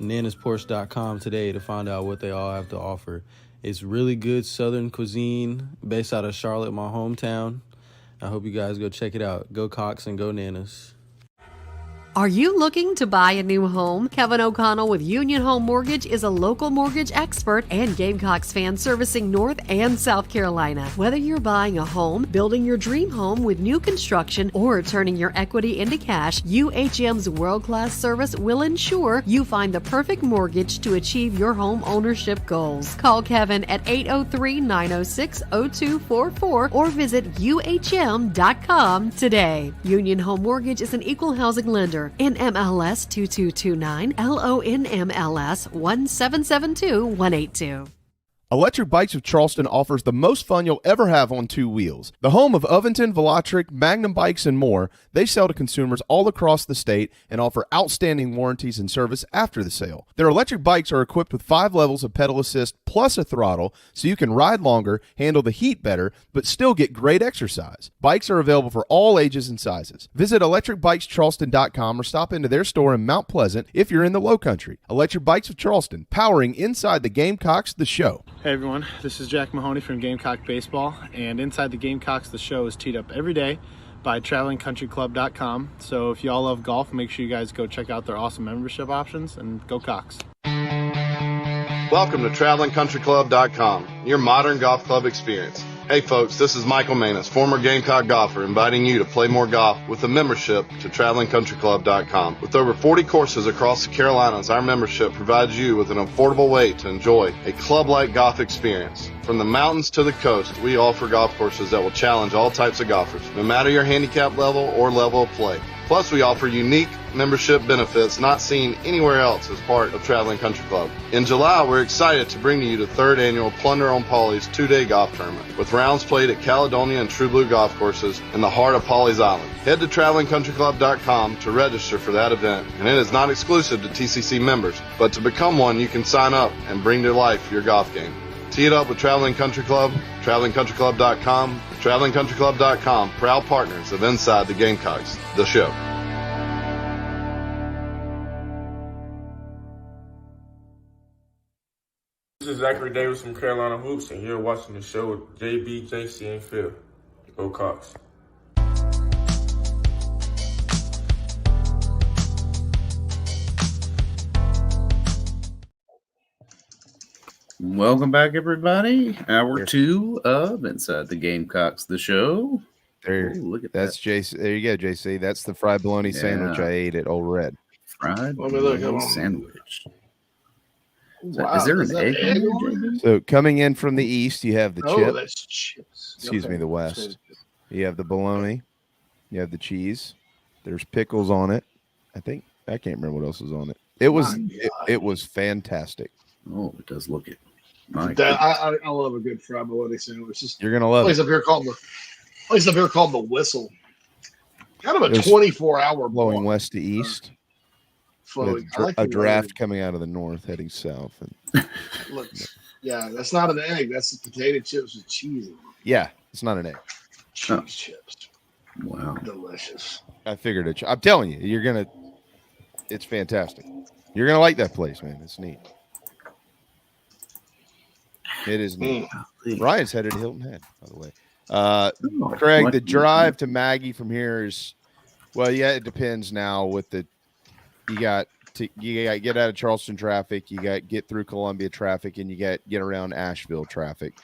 nanasporch.com today to find out what they all have to offer. It's really good Southern cuisine based out of Charlotte, my hometown. I hope you guys go check it out. Go Cox and go Nanas. Are you looking to buy a new home? Kevin O'Connell with Union Home Mortgage is a local mortgage expert and Gamecocks fan servicing North and South Carolina. Whether you're buying a home, building your dream home with new construction, or turning your equity into cash, UHM's world-class service will ensure you find the perfect mortgage to achieve your home ownership goals. Call Kevin at 803-906-0244 or visit UHM.com today. Union Home Mortgage is an equal housing lender. NMLS 2229, LONMLS 1772182. Electric Bikes of Charleston offers the most fun you'll ever have on two wheels. The home of Oventon, Velotric, Magnum Bikes, and more, they sell to consumers all across the state and offer outstanding warranties and service after the sale. Their electric bikes are equipped with 5 levels of pedal assist plus a throttle, so you can ride longer, handle the heat better, but still get great exercise. Bikes are available for all ages and sizes. Visit electricbikescharleston.com or stop into their store in Mount Pleasant if you're in the Low Country. Electric Bikes of Charleston, powering inside the Gamecocks, the show. Hey everyone, this is Jack Mahoney from Gamecock Baseball, and Inside the Gamecocks, the show is teed up every day by travelingcountryclub.com. So if y'all love golf, make sure you guys go check out their awesome membership options, and go Cox. Welcome to travelingcountryclub.com, your modern golf club experience. Hey folks, this is Michael Manus, former Gamecock golfer, inviting you to play more golf with a membership to travelingcountryclub.com. With over 40 courses across the Carolinas, our membership provides you with an affordable way to enjoy a club-like golf experience. From the mountains to the coast, we offer golf courses that will challenge all types of golfers, no matter your handicap level or level of play. Plus, we offer unique membership benefits not seen anywhere else as part of Traveling Country Club. In July, we're excited to bring to you the 3rd annual Plunder on Pawleys 2-day golf tournament, with rounds played at Caledonia and True Blue golf courses in the heart of Pawleys Island. Head to travelingcountryclub.com to register for that event, and it is not exclusive to TCC members, but to become one, you can sign up and bring to life your golf game. Tee it up with Traveling Country Club, travelingcountryclub.com, travelingcountryclub.com, proud partners of Inside the Gamecocks, the show. This is Zachary Davis from Carolina Hoops, and you're watching the show with JB, JC, and Phil. Go Cox. Welcome back, everybody. Hour 2 of Inside the Gamecocks, the show. There, look at that's that. JC. There you go, JC. That's the fried bologna sandwich I ate at Old Red. Fried Let me look. bologna sandwich. Wow, Is there is an that egg egg in on there? So coming in from the east, you have the Oh, chip. that's chips. Excuse Okay. me, the west. You have the bologna. You have the cheese. There's pickles on it. I can't remember what else was on it. It was fantastic. Oh, it does look it. I love a good fried bologna sandwich. You're gonna love place it. Up here called the Whistle. Kind of a 24-hour blowing west to east. Flowing. With a draft coming out of the north, heading south. And yeah, that's not an egg. That's potato chips with cheese in them. yeah, it's not an egg. Cheese chips. Wow, delicious. I figured it. I'm telling you, it's fantastic. You're gonna like that place, man. It's neat. It is neat. Ryan's headed to Hilton Head, by the way. Craig, the drive to Maggie from here is, well, yeah, it depends now with the, you got to get out of Charleston traffic, you got to get through Columbia traffic, and you got to get around Asheville traffic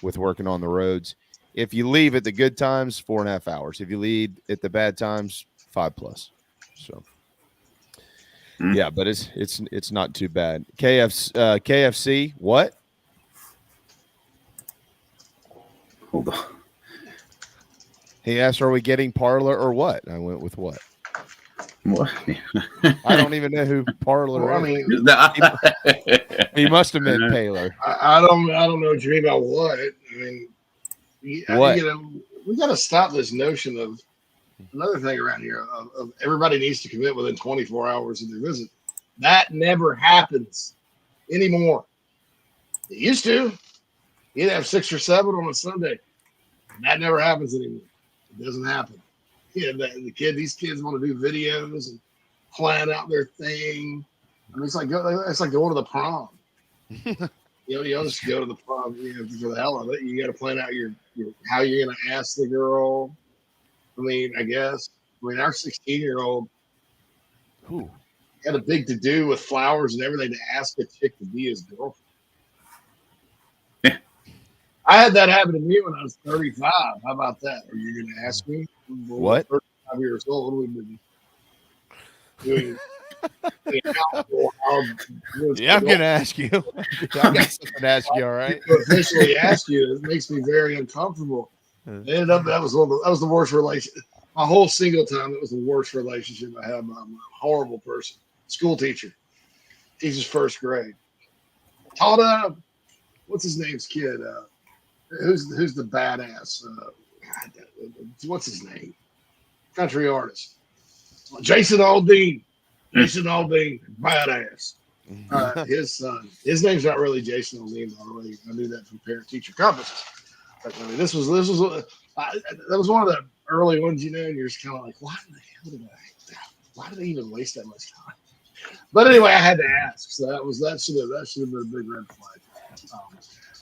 with working on the roads. If you leave at the good times, 4.5 hours. If you leave at the bad times, 5+. So yeah, but it's not too bad. KFC, what? Hold on. He asked, "Are we getting Parlor or what?" I went with what? What? I don't even know who Parlor Well, is. I mean, he must have meant Taylor. I don't know what you mean by what. I mean, What? We got to stop this notion of another thing around here of everybody needs to commit within 24 hours of their visit. That never happens anymore. It used to. You'd have 6 or 7 on a Sunday. That never happens anymore. It doesn't happen. Yeah, these kids want to do videos and plan out their thing. I mean, it's like going to the prom. You don't just go to the prom for the hell of it. You got to plan out your how you're going to ask the girl, I mean, I guess. I mean, our 16-year-old had a big to do with flowers and everything to ask a chick to be his girlfriend. I had that happen to me when I was 35. How about that? Are you going to ask me? What? 35 years old. What have we been doing? Yeah, I'm going to ask you. I got something to ask you, all right? To officially ask you, it makes me very uncomfortable. And that was the worst relationship. My whole single time, it was the worst relationship I had. I'm a horrible person. School teacher. Teaches first grade. Taught what's his name's kid? Who's the badass? What's his name? Country artist. Jason Aldean. Jason Aldean, badass. His son. His name's not really Jason Aldean, by the way. I knew that from parent-teacher conferences. But I mean, that was one of the early ones, you know. And you're just kind of like, why did they even waste that much time? But anyway, I had to ask. So that should have been a big red flag.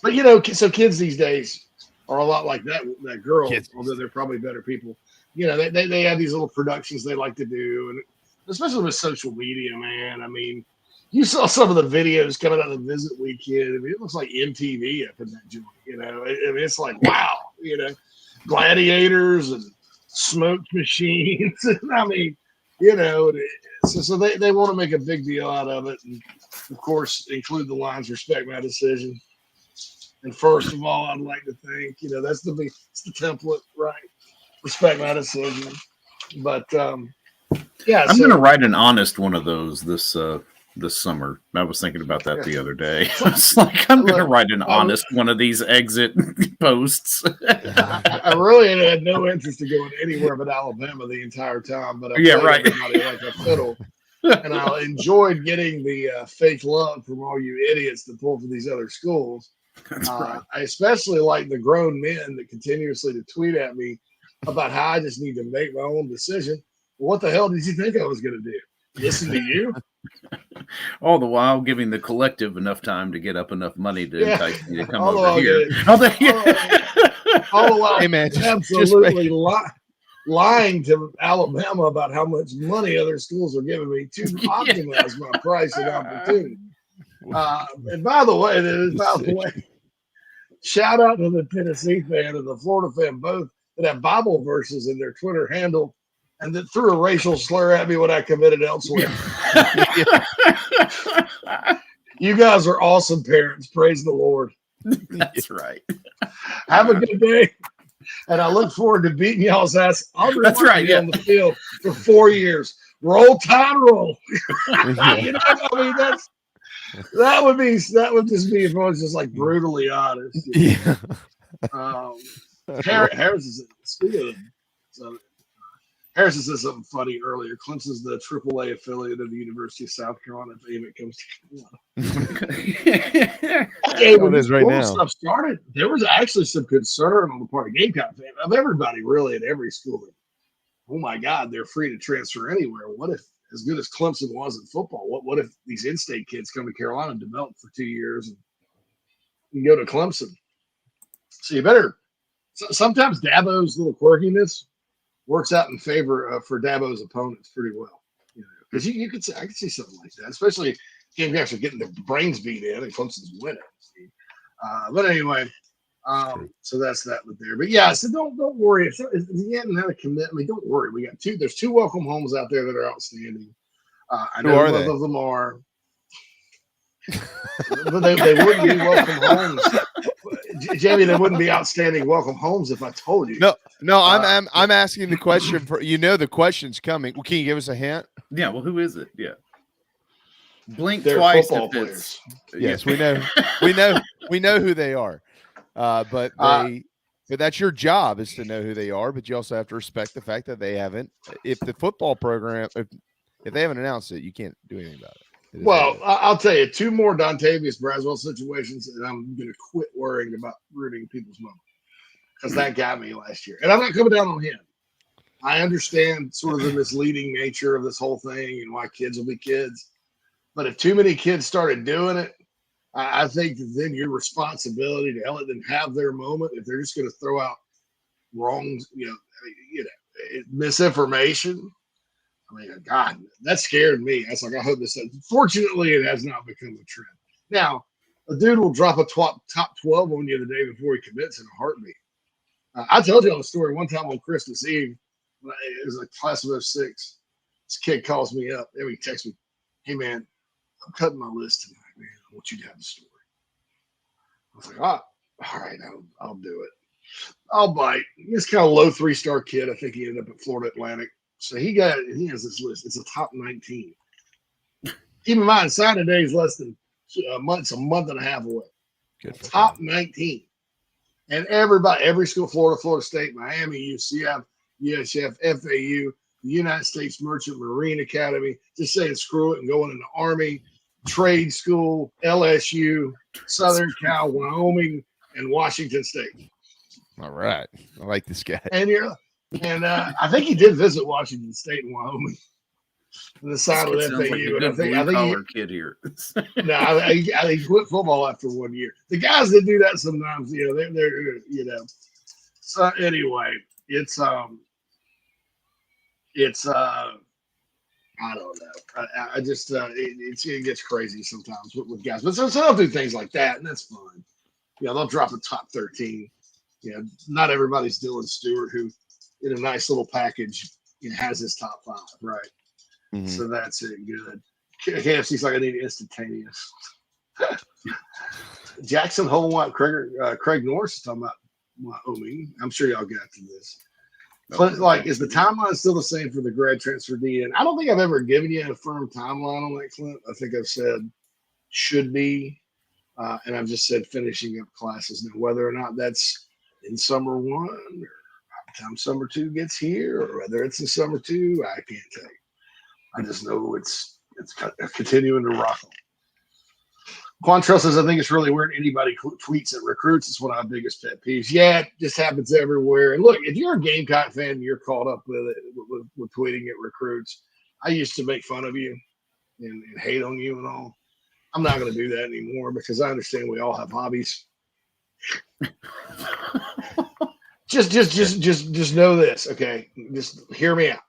But you know, so kids these days are a lot like that girl, although they're probably better people. You know, they have these little productions they like to do, and especially with social media, man. I mean, you saw some of the videos coming out of the Visit Weekend. I mean, it looks like MTV up in that joint. You know, I mean, it's like wow. You know, gladiators and smoke machines. I mean, you know, so they want to make a big deal out of it, and of course include the lines "Respect my decision." And first of all, I'd like to think, you know, that's the template, right? Respect my decision. But yeah, I'm gonna write an honest one of those this summer. I was thinking about that the other day. It's like I'm gonna write an honest one of these exit posts. I really had no interest in going anywhere but Alabama the entire time, but I played everybody like a fiddle. And I enjoyed getting the fake love from all you idiots that pull for these other schools. I especially like the grown men that continuously to tweet at me about how I just need to make my own decision. Well, what the hell did you think I was going to do? Listen to you? All the while giving the collective enough time to get up enough money to entice me to come all over here. All the while hey man, absolutely lying to Alabama about how much money other schools are giving me to optimize my price and opportunity. And by the way, shout out to the Tennessee fan and the Florida fan both that have Bible verses in their Twitter handle and that threw a racial slur at me when I committed elsewhere. You guys are awesome parents. Praise the Lord. That's right. Have a good day. And I look forward to beating y'all's ass. On the field for 4 years. Roll Tide, roll. You know, I mean, that would just be if I was just like brutally honest. Yeah. Harris said something funny earlier. Clemson's the AAA affiliate of the University of South Carolina. If it comes to Carolina. When this stuff started, there was actually some concern on the part of Gamecock fans, of everybody really at every school. That, oh my God, they're free to transfer anywhere. What if, as good as Clemson was in football, what if these in-state kids come to Carolina and develop for 2 years and you go to Clemson? So you better. Sometimes Dabo's little quirkiness works out in favor for Dabo's opponents pretty well, you know, because I could see something like that, especially Gamecocks are getting their brains beat in and Clemson's winning. But anyway, so that's that with there. But yeah, so don't worry if you hadn't had a commitment. Don't worry, we got there's 2 welcome homes out there that are outstanding. I know both of them are. But they wouldn't be welcome homes, Jamie. They wouldn't be outstanding welcome homes if I told you. No, I'm asking the question for the question's coming. Well, can you give us a hint? Yeah. Well, who is it? Yeah. Blink They're twice. Football players. Yes, we know who they are. But that's your job is to know who they are. But you also have to respect the fact that they haven't. If the football program, if they haven't announced it, you can't do anything about it. Well, I'll tell you, 2 more Dontavius Braswell situations, and I'm going to quit worrying about ruining people's money because that got me last year. And I'm not coming down on him. I understand sort of the misleading nature of this whole thing and why kids will be kids. But if too many kids started doing it, I think that then your responsibility to let them have their moment, if they're just going to throw out wrongs, misinformation. I mean, God, that scared me. I was like, I hope this. Fortunately, it has not become a trend. Now, a dude will drop a top 12 on you the day before he commits in a heartbeat. I told you a story one time on Christmas Eve. It was a class of 06. This kid calls me up. Then he texts me, "Hey, man, I'm cutting my list tonight, man. I want you to have the story." I was like, all right, I'll do it. I'll bite. This kind of low 3-star kid. I think he ended up at Florida Atlantic. So he has this list. It's a top 19. Keep in mind, signing day is less than a month and a half away. Top 19. And every school, Florida State, Miami, UCF, USF, FAU, the United States Merchant Marine Academy, just saying screw it and going into Army, trade school, LSU, Southern Cal, Wyoming, and Washington State. All right. I like this guy. And I think he did visit Washington State and Wyoming. The side with FAU. Like a good blue-collar kid here. No, I think he quit football after 1 year. The guys that do that sometimes, they're. So anyway, it's I don't know. I just it gets crazy sometimes with guys, but so they'll do things like that, and that's fine. They'll drop a top 13. Not everybody's Dylan Stewart, who in a nice little package has his top 5, right? Mm-hmm. So that's it. Good. KFC's like, I need instantaneous. Jackson Hole, Craig Norris is talking about Wyoming. I'm sure y'all got to this. But like, is the timeline still the same for the grad transfer DN? I don't think I've ever given you a firm timeline on that, Clint. I think I've said should be, and I've just said finishing up classes. Now, whether or not that's in summer 1 or by the time summer 2 gets here, or whether it's in summer 2, I can't tell you. I just know it's continuing to rock on. Quantrell says, I think it's really weird anybody tweets at recruits. It's one of our biggest pet peeves. Yeah, it just happens everywhere. And look, if you're a Gamecock fan and you're caught up with it, with tweeting at recruits, I used to make fun of you and hate on you and all. I'm not going to do that anymore because I understand we all have hobbies. Just know this, okay? Just hear me out.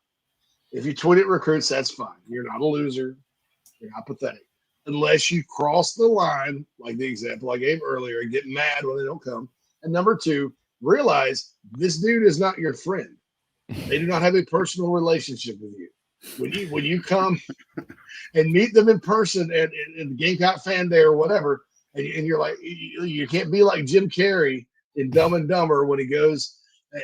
If you tweet at recruits, that's fine. You're not a loser. You're not pathetic. Unless you cross the line, like the example I gave earlier, and get mad when they don't come. And number 2, realize this dude is not your friend. They do not have a personal relationship with you. When you come and meet them in person at the Gamecock fan day or whatever, and you're like, you can't be like Jim Carrey in Dumb and Dumber when he goes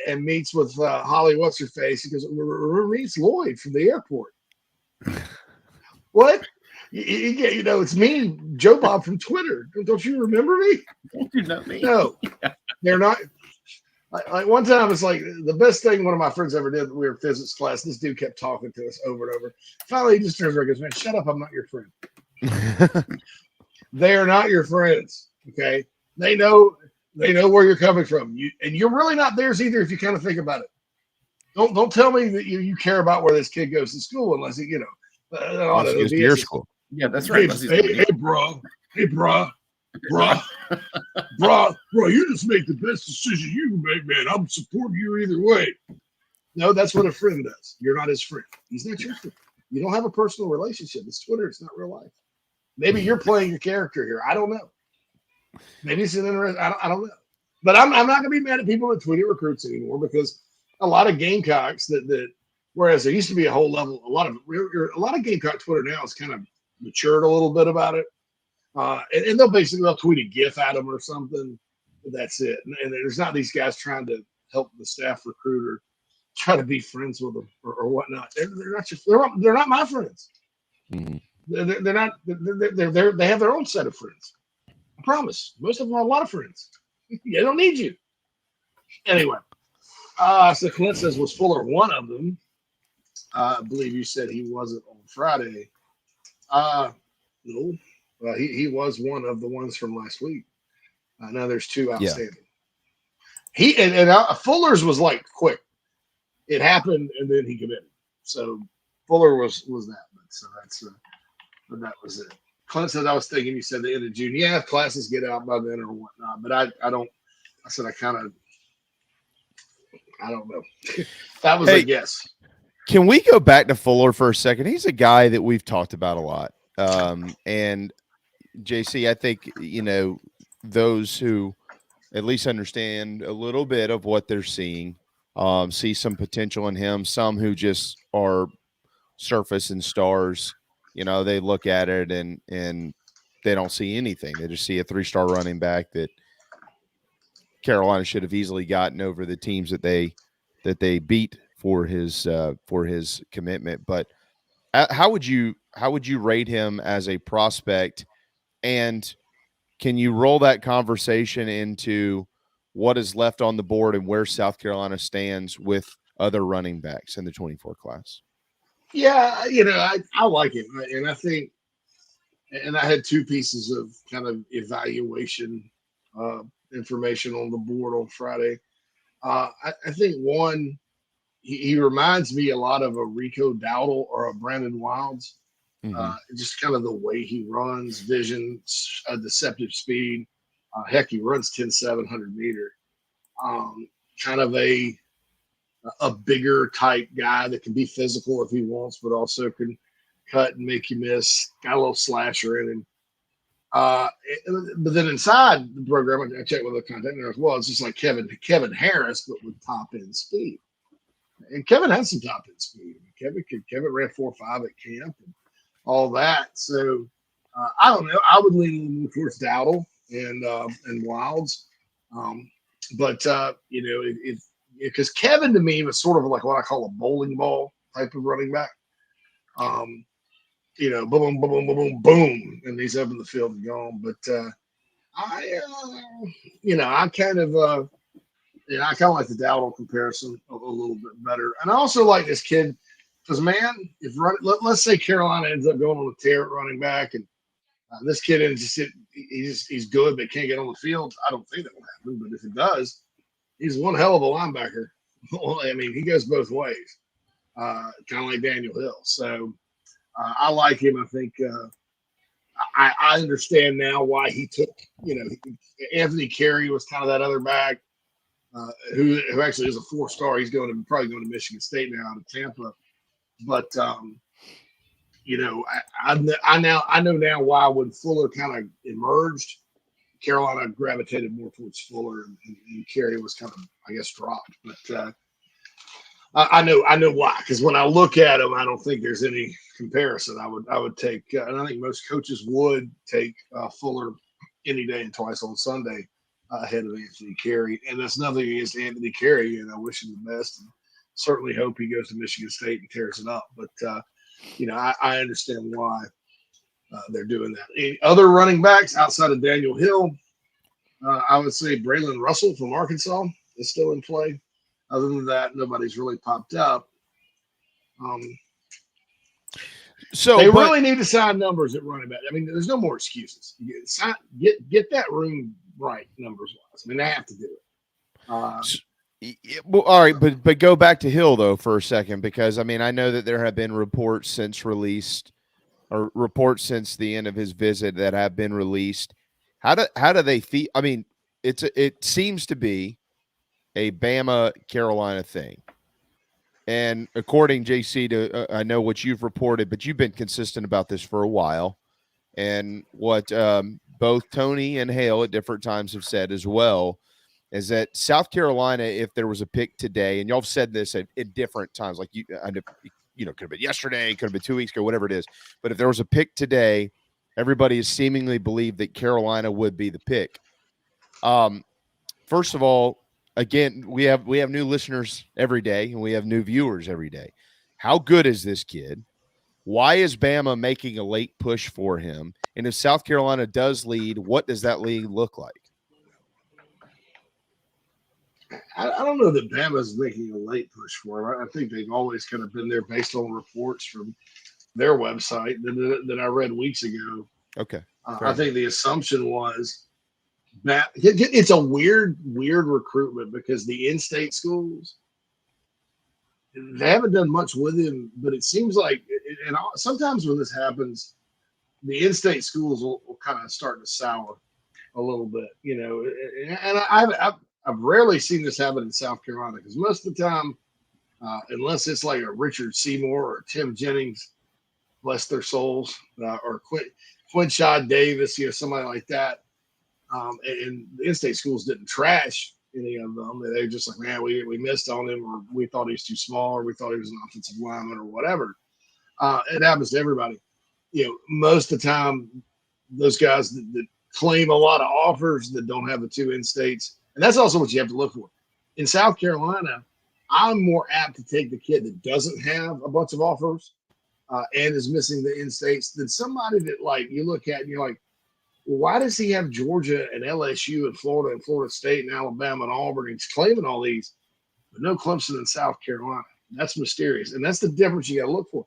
and meets with Holly What's-Her-Face. He goes, meets Lloyd from the airport. What? It's me, Joe Bob from Twitter. Don't you remember me? Don't you know me? No, they're not. Like one time, it's like the best thing one of my friends ever did. We were in physics class. This dude kept talking to us over and over. Finally, he just turns around and goes, "Man, shut up! I'm not your friend." They are not your friends. Okay, they know where you're coming from. You're really not theirs either. If you kind of think about it, don't tell me that you care about where this kid goes to school unless he, unless he goes to your school. Yeah, that's right. Hey, bro, you just make the best decision you can make, man. I'm supporting you either way. No, that's what a friend does. You're not his friend. He's not your friend. You don't have a personal relationship. It's Twitter. It's not real life. Maybe you're playing your character here. I don't know. Maybe it's an interesting. I don't know. But I'm not going to be mad at people that tweet at recruits anymore because a lot of Gamecocks that whereas there used to be a whole level, a lot of Gamecock Twitter now is kind of matured a little bit about it. And they'll tweet a GIF at them or something. That's it. And there's not these guys trying to help the staff recruit or try to be friends with them or whatnot. They're not my friends. Mm-hmm. They're not. They have their own set of friends. I promise. Most of them have a lot of friends. They don't need you. Anyway, so Clint says, was Fuller one of them? I believe you said he wasn't on Friday. No. He was one of the ones from last week. Now there's 2 outstanding. Yeah. Fuller's was like quick. It happened and then he committed. So Fuller was that. But that was it. Clint said, I was thinking you said the end of June. Yeah, if classes get out by then or whatnot. But I don't. I said I I don't know. That was a guess. Can we go back to Fuller for a second? He's a guy that we've talked about a lot. And JC, I think, those who at least understand a little bit of what they're seeing, see some potential in him. Some who just are surface and stars, they look at it and they don't see anything. They just see a 3-star running back that Carolina should have easily gotten over the teams that they beat for his commitment. But how would you rate him as a prospect? And can you roll that conversation into what is left on the board and where South Carolina stands with other running backs in the 24 class? Yeah, I like it. And I think, and I had 2 pieces of kind of evaluation information on the board on Friday. I think one, he reminds me a lot of a Rico Dowdle or a Brandon Wilds. Just kind of the way he runs, vision, deceptive speed. Heck, he runs 10,700 meter. Kind of a bigger type guy that can be physical if he wants, but also can cut and make you miss. Got a little slasher in him. But then inside the program, I checked with the content there as well. It's just like Kevin Harris, but with top end speed. And Kevin has some top end speed. Kevin ran 4.5 at camp and all that. So I don't know. I would lean a little more towards Dowdle and Wilds. Because Kevin to me was sort of like what I call a bowling ball type of running back. Boom, boom, boom, boom, boom, boom, boom, and he's up in the field and gone. But I kind of like the Dowdle comparison a little bit better, and I also like this kid because let's say Carolina ends up going on a tear at running back, and this kid he's good but can't get on the field. I don't think that will happen, but if it does, he's one hell of a linebacker. I mean, he goes both ways, kind of like Daniel Hill. So I like him. I think I understand now why he took. Anthony Carey was kind of that other back who actually is a 4-star. He's probably going to Michigan State now out of Tampa. But I know now why when Fuller kind of emerged, Carolina gravitated more towards Fuller and Carey was kind of, I guess, dropped. But I know why, because when I look at him, I don't think there's any comparison. I would take, and I think most coaches would take Fuller any day and twice on Sunday ahead of Anthony Carey. And that's nothing against Anthony Carey, and I wish him the best. And certainly hope he goes to Michigan State and tears it up. But I understand why they're doing that. Any other running backs outside of Daniel Hill, I would say Braylon Russell from Arkansas is still in play. Other than that, nobody's really popped up. They really need to sign numbers at running back. I mean, there's no more excuses. Get that room right numbers wise. I mean, they have to do it. Well, all right, but go back to Hill though for a second, because I mean I know that there have been reports since the end of his visit that have been released. How do they feel? I mean, it seems to be a Bama Carolina thing, and according JC to I know what you've reported, but you've been consistent about this for a while, and what both Tony and Hale at different times have said as well. Is that South Carolina, if there was a pick today, and y'all have said this at different times, like could have been yesterday, could have been 2 weeks ago, whatever it is. But if there was a pick today, everybody has seemingly believed that Carolina would be the pick. First of all, again, we have new listeners every day, and we have new viewers every day. How good is this kid? Why is Bama making a late push for him? And if South Carolina does lead, what does that lead look like? I don't know that Bama's making a late push for him. I think they've always kind of been there based on reports from their website that I read weeks ago. Okay. I think the assumption was that it's a weird recruitment because the in-state schools, they haven't done much with him, but it seems like, and sometimes when this happens, the in-state schools will kind of start to sour a little bit, and I've rarely seen this happen in South Carolina because most of the time, unless it's like a Richard Seymour or Tim Jennings, bless their souls, or Quinshad Davis, somebody like that. And the in-state schools didn't trash any of them. They were just like, man, we missed on him, or we thought he was too small, or we thought he was an offensive lineman, or whatever. It happens to everybody. Most of the time, those guys that claim a lot of offers that don't have the two in-states, and that's also what you have to look for. In South Carolina, I'm more apt to take the kid that doesn't have a bunch of offers and is missing the in-states than somebody that, like, you look at and you're like, well, why does he have Georgia and LSU and Florida State and Alabama and Auburn? He's claiming all these, but no Clemson and South Carolina. That's mysterious, and that's the difference you got to look for.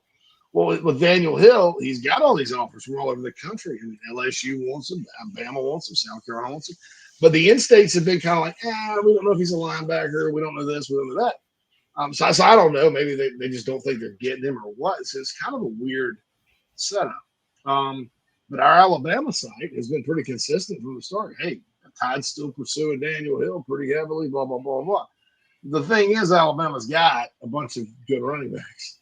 Well, with Daniel Hill, he's got all these offers from all over the country. I mean, LSU wants him, Alabama wants him, South Carolina wants him. But the in-states have been kind of like, we don't know if he's a linebacker. We don't know this, we don't know that. So I don't know. Maybe they just don't think they're getting him or what. So it's kind of a weird setup. But our Alabama site has been pretty consistent from the start. Hey, the Tide's still pursuing Daniel Hill pretty heavily, blah, blah, blah, blah. The thing is, Alabama's got a bunch of good running backs.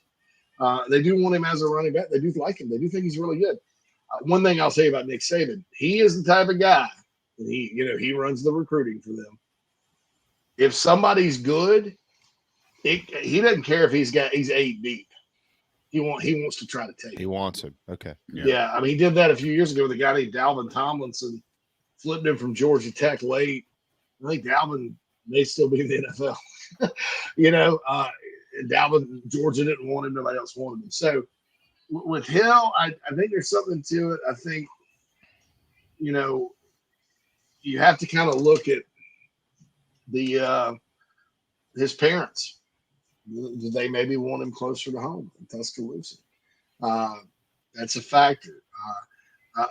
They do want him as a running back. They do like him. They do think he's really good. One thing I'll say about Nick Saban, he is the type of guy, and he runs the recruiting for them. If somebody's good, he doesn't care if he's 8 deep. He wants to try to take. He wants him. Okay. Yeah. I mean, he did that a few years ago with a guy named Dalvin Tomlinson, flipped him from Georgia Tech late. I think Dalvin may still be in the NFL. And Dalvin, Georgia didn't want him. Nobody else wanted him. So with Hill, I think there's something to it. I think, you have to kind of look at his parents. Do they maybe want him closer to home in Tuscaloosa? That's a factor.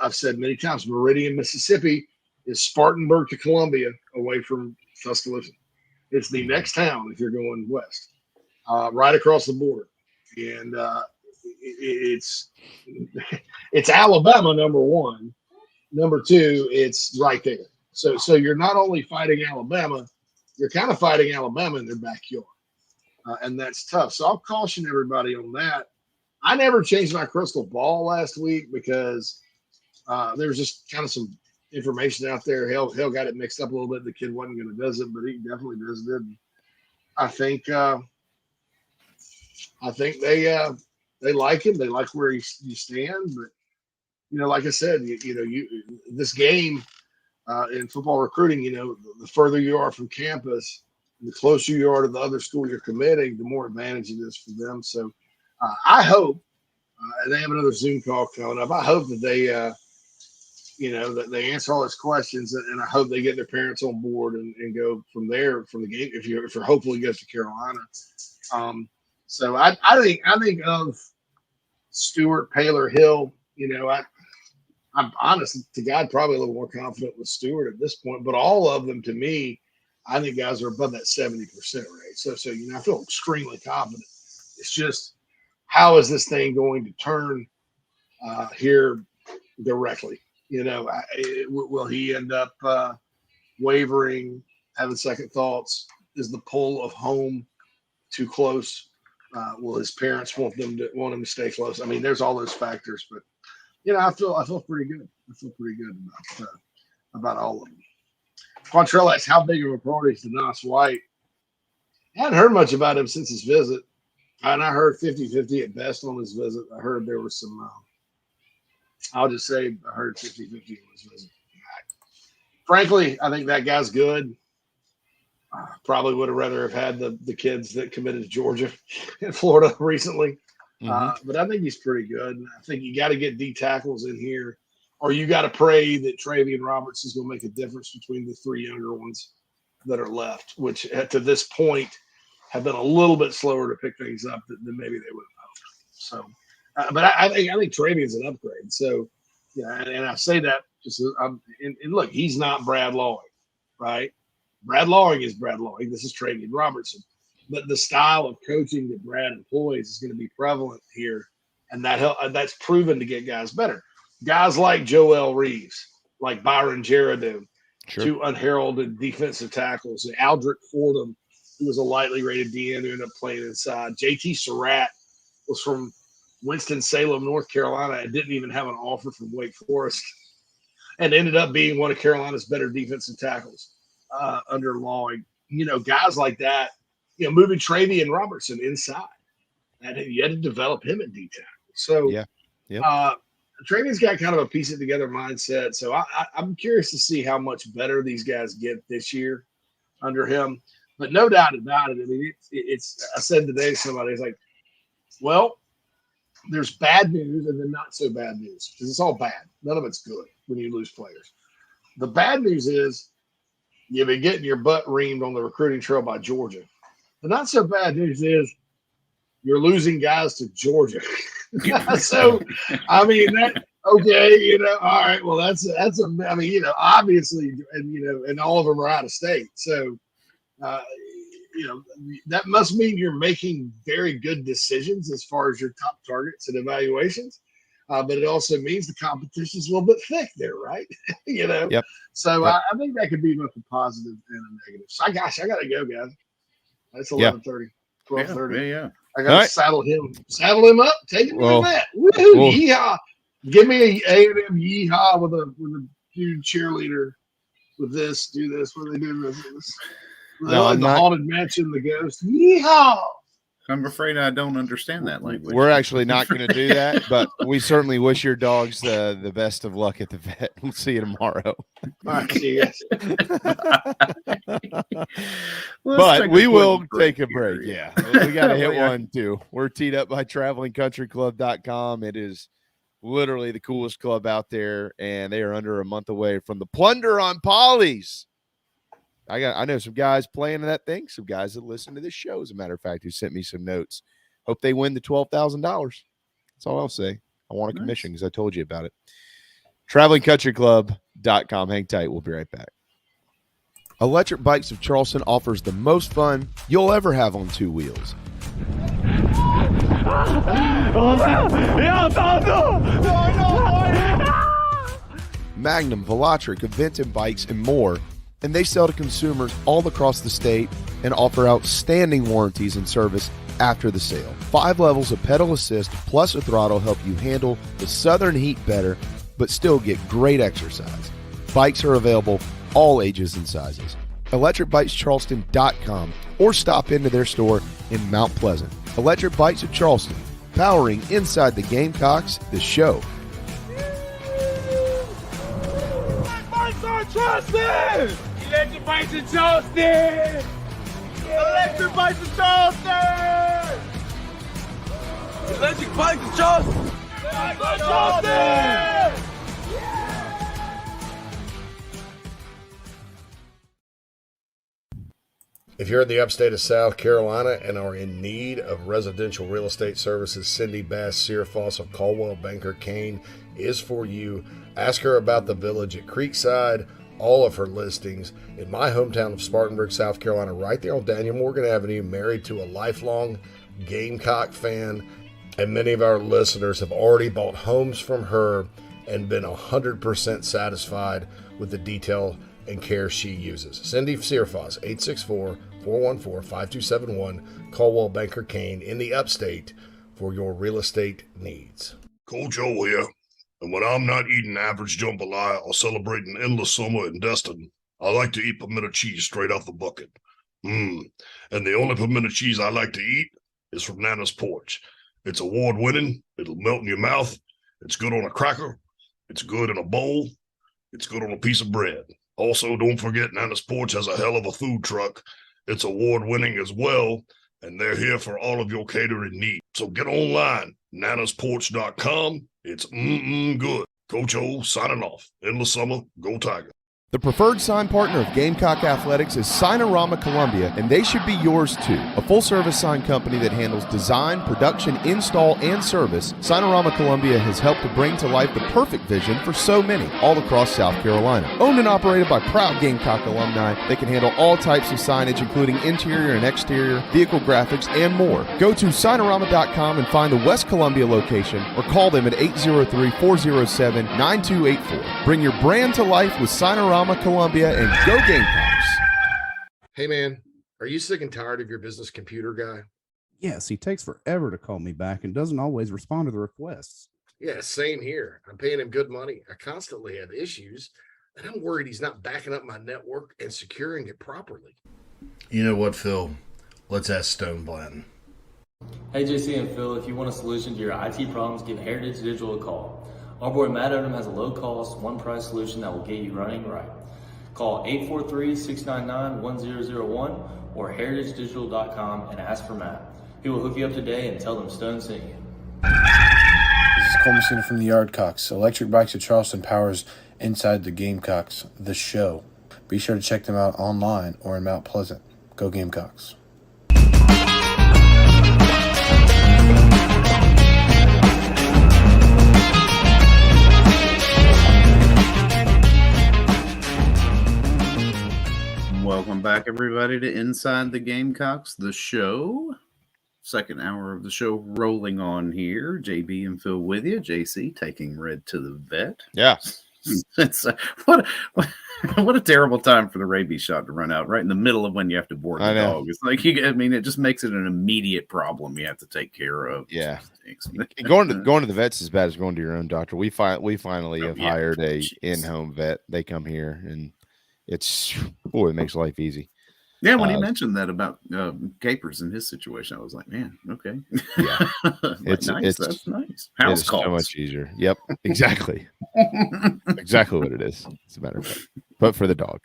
I've said many times, Meridian, Mississippi is Spartanburg to Columbia away from Tuscaloosa. It's the next town if you're going west, right across the border. And it's Alabama, number one. Number two, it's right there. So you're not only fighting Alabama, you're kind of fighting Alabama in their backyard. And that's tough. So I'll caution everybody on that. I never changed my crystal ball last week because there was just kind of some information out there. Hill got it mixed up a little bit. The kid wasn't going to visit, but he definitely visited. I think they like him. They like where you stand. But like I said, this game in football recruiting, the further you are from campus, the closer you are to the other school you're committing, the more advantage it is for them. So I hope, and they have another Zoom call coming up. I hope that they, that they answer all those questions, and I hope they get their parents on board and go from there from the game. If you're hopefully goes to Carolina, so I think of Stewart, Paler, Hill. I'm honest to God, probably a little more confident with Stewart at this point, but all of them to me, I think guys are above that 70% rate. So I feel extremely confident. It's just, how is this thing going to turn here directly? Will he end up wavering, having second thoughts? Is the pull of home too close? Will his parents want him to stay close? I mean, there's all those factors, but I feel pretty good. I feel pretty good about all of them. Quantrell asks, how big of a priority is Denos White? I hadn't heard much about him since his visit. And I heard 50-50 at best on his visit. I heard there was some, I'll just say I heard 50-50 on his visit. Frankly, I think that guy's good. Probably would have rather have had the kids that committed to Georgia and Florida recently. But I think he's pretty good. And I think you got to get D tackles in here, or you got to pray that Travian Roberts is going to make a difference between the three younger ones that are left, which to this point have been a little bit slower to pick things up than maybe they would have hoped. So, but I think Travian's an upgrade. So, and I say that just and look, he's not Brad Loring, right? Brad Loring is Brad Loring. This is Travian Robertson. But the style of coaching that Brad employs is going to be prevalent here, and that's proven to get guys better. Guys like Joel Reeves, like Byron Jeradu, two unheralded defensive tackles. Aldrick Fordham, who was a lightly rated DN who ended up playing inside. JT Surratt was from Winston-Salem, North Carolina, and didn't even have an offer from Wake Forest, and ended up being one of Carolina's better defensive tackles under Law. You know, guys like that, you know, moving Travian Robertson inside, and you had to develop him at D tackle. So, Travian's got kind of a piece it together mindset. So I'm curious to see how much better these guys get this year under him. But no doubt about it. I mean, it's I said today to somebody, it's like, well, there's bad news and then not so bad news, because it's all bad. None of it's good when you lose players. The bad news is you've been getting your butt reamed on the recruiting trail by Georgia. The not so bad news is you're losing guys to Georgia. So, I mean, that, okay, you know, all right, well, I mean, you know, obviously, and, you know, and all of them are out of state. So, you know, that must mean you're making very good decisions as far as your top targets and evaluations. But it also means the competition's a little bit thick there, right? You know? Yep. So I think that could be both a positive and a negative. So, I got to go, guys. It's 11:30, 12:30. Yeah. I got to saddle him up, take him to the vet. Woohoo! Yeehaw! Give me a A&M yeehaw with a dude cheerleader with this. Do this. What are they doing with this? The haunted mansion, the ghost. Yeehaw! I'm afraid I don't understand that language. We're actually not going to do that, but we certainly wish your dogs the best of luck at the vet. We'll see you tomorrow. All right, see you guys. But we will take a break. Yeah, we got to hit one too. We're teed up by travelingcountryclub.com. It is literally the coolest club out there, and they are under a month away from the plunder on Polly's. I know some guys playing in that thing, some guys that listen to this show, as a matter of fact, who sent me some notes. Hope they win the $12,000. That's all I'll say. I want a commission because I told you about it. TravelingCountryClub.com. Hang tight. We'll be right back. Electric Bikes of Charleston offers the most fun you'll ever have on two wheels. Magnum, Velotric, Aventon bikes, and more. And they sell to consumers all across the state and offer outstanding warranties and service after the sale. 5 levels of pedal assist plus a throttle help you handle the southern heat better, but still get great exercise. Bikes are available all ages and sizes. ElectricBikesCharleston.com or stop into their store in Mount Pleasant. Electric Bikes of Charleston, powering inside the Gamecocks, the show. Charleston! Electric Bikes in Charleston! Electric Bikes in Charleston! Electric Bikes in Charleston! Electric Charleston! If you're in the upstate of South Carolina and are in need of residential real estate services, Cindy Bass Searfoss of Caldwell Banker Kane is for you. Ask her about the village at Creekside, all of her listings in my hometown of Spartanburg, South Carolina, right there on Daniel Morgan Avenue, married to a lifelong Gamecock fan. And many of our listeners have already bought homes from her and been 100% satisfied with the detail and care she uses. Cindy Searfoss, 864-414-5271, Caldwell Banker Kane in the upstate for your real estate needs. Coach O here. And when I'm not eating average jambalaya or celebrating endless summer in Destin, I like to eat pimento cheese straight off the bucket. And the only pimento cheese I like to eat is from Nana's Porch. It's award-winning. It'll melt in your mouth. It's good on a cracker. It's good in a bowl. It's good on a piece of bread. Also, don't forget Nana's Porch has a hell of a food truck. It's award-winning as well, and they're here for all of your catering needs. So get online, nanasporch.com. It's good. Coach O signing off. Endless summer. Go Tiger. The preferred sign partner of Gamecock Athletics is Signorama Columbia, and they should be yours too. A full-service sign company that handles design, production, install, and service, Signorama Columbia has helped to bring to life the perfect vision for so many all across South Carolina. Owned and operated by proud Gamecock alumni, they can handle all types of signage, including interior and exterior, vehicle graphics, and more. Go to Signorama.com and find the West Columbia location, or call them at 803-407-9284. Bring your brand to life with Signorama Mama Columbia, and go Gamecocks. Hey, man, are you sick and tired of your business computer guy? Yes, he takes forever to call me back and doesn't always respond to the requests. Yeah, same here. I'm paying him good money. I constantly have issues, and I'm worried he's not backing up my network and securing it properly. You know what, Phil? Let's ask Stone Blanton. Hey, JC and Phil, if you want a solution to your IT problems, give Heritage Digital a call. Our boy Matt Odom has a low-cost, one-price solution that will get you running right. Call 843-699-1001 or heritagedigital.com and ask for Matt. He will hook you up today and tell them Stone sent you. This is Cole Messina from the Yardcocks. Electric Bikes of Charleston powers Inside the Gamecocks, the show. Be sure to check them out online or in Mount Pleasant. Go Gamecocks. Welcome back, everybody, to Inside the Gamecocks, the show. Second hour of the show rolling on here. JB and Phil with you. JC taking Red to the vet. Yeah. It's what a terrible time for the rabies shot to run out right in the middle of when you have to board the dog. It's like it just makes it an immediate problem you have to take care of. Yeah. going to the vet's as bad as going to your own doctor. We finally have hired a in-home vet. They come here and it makes life easy. Yeah, when he mentioned that about Capers in his situation, I was like, man, okay. Yeah. That's nice. House calls. So much easier. Yep, exactly. Exactly what it is, as a matter of fact. But for the dog.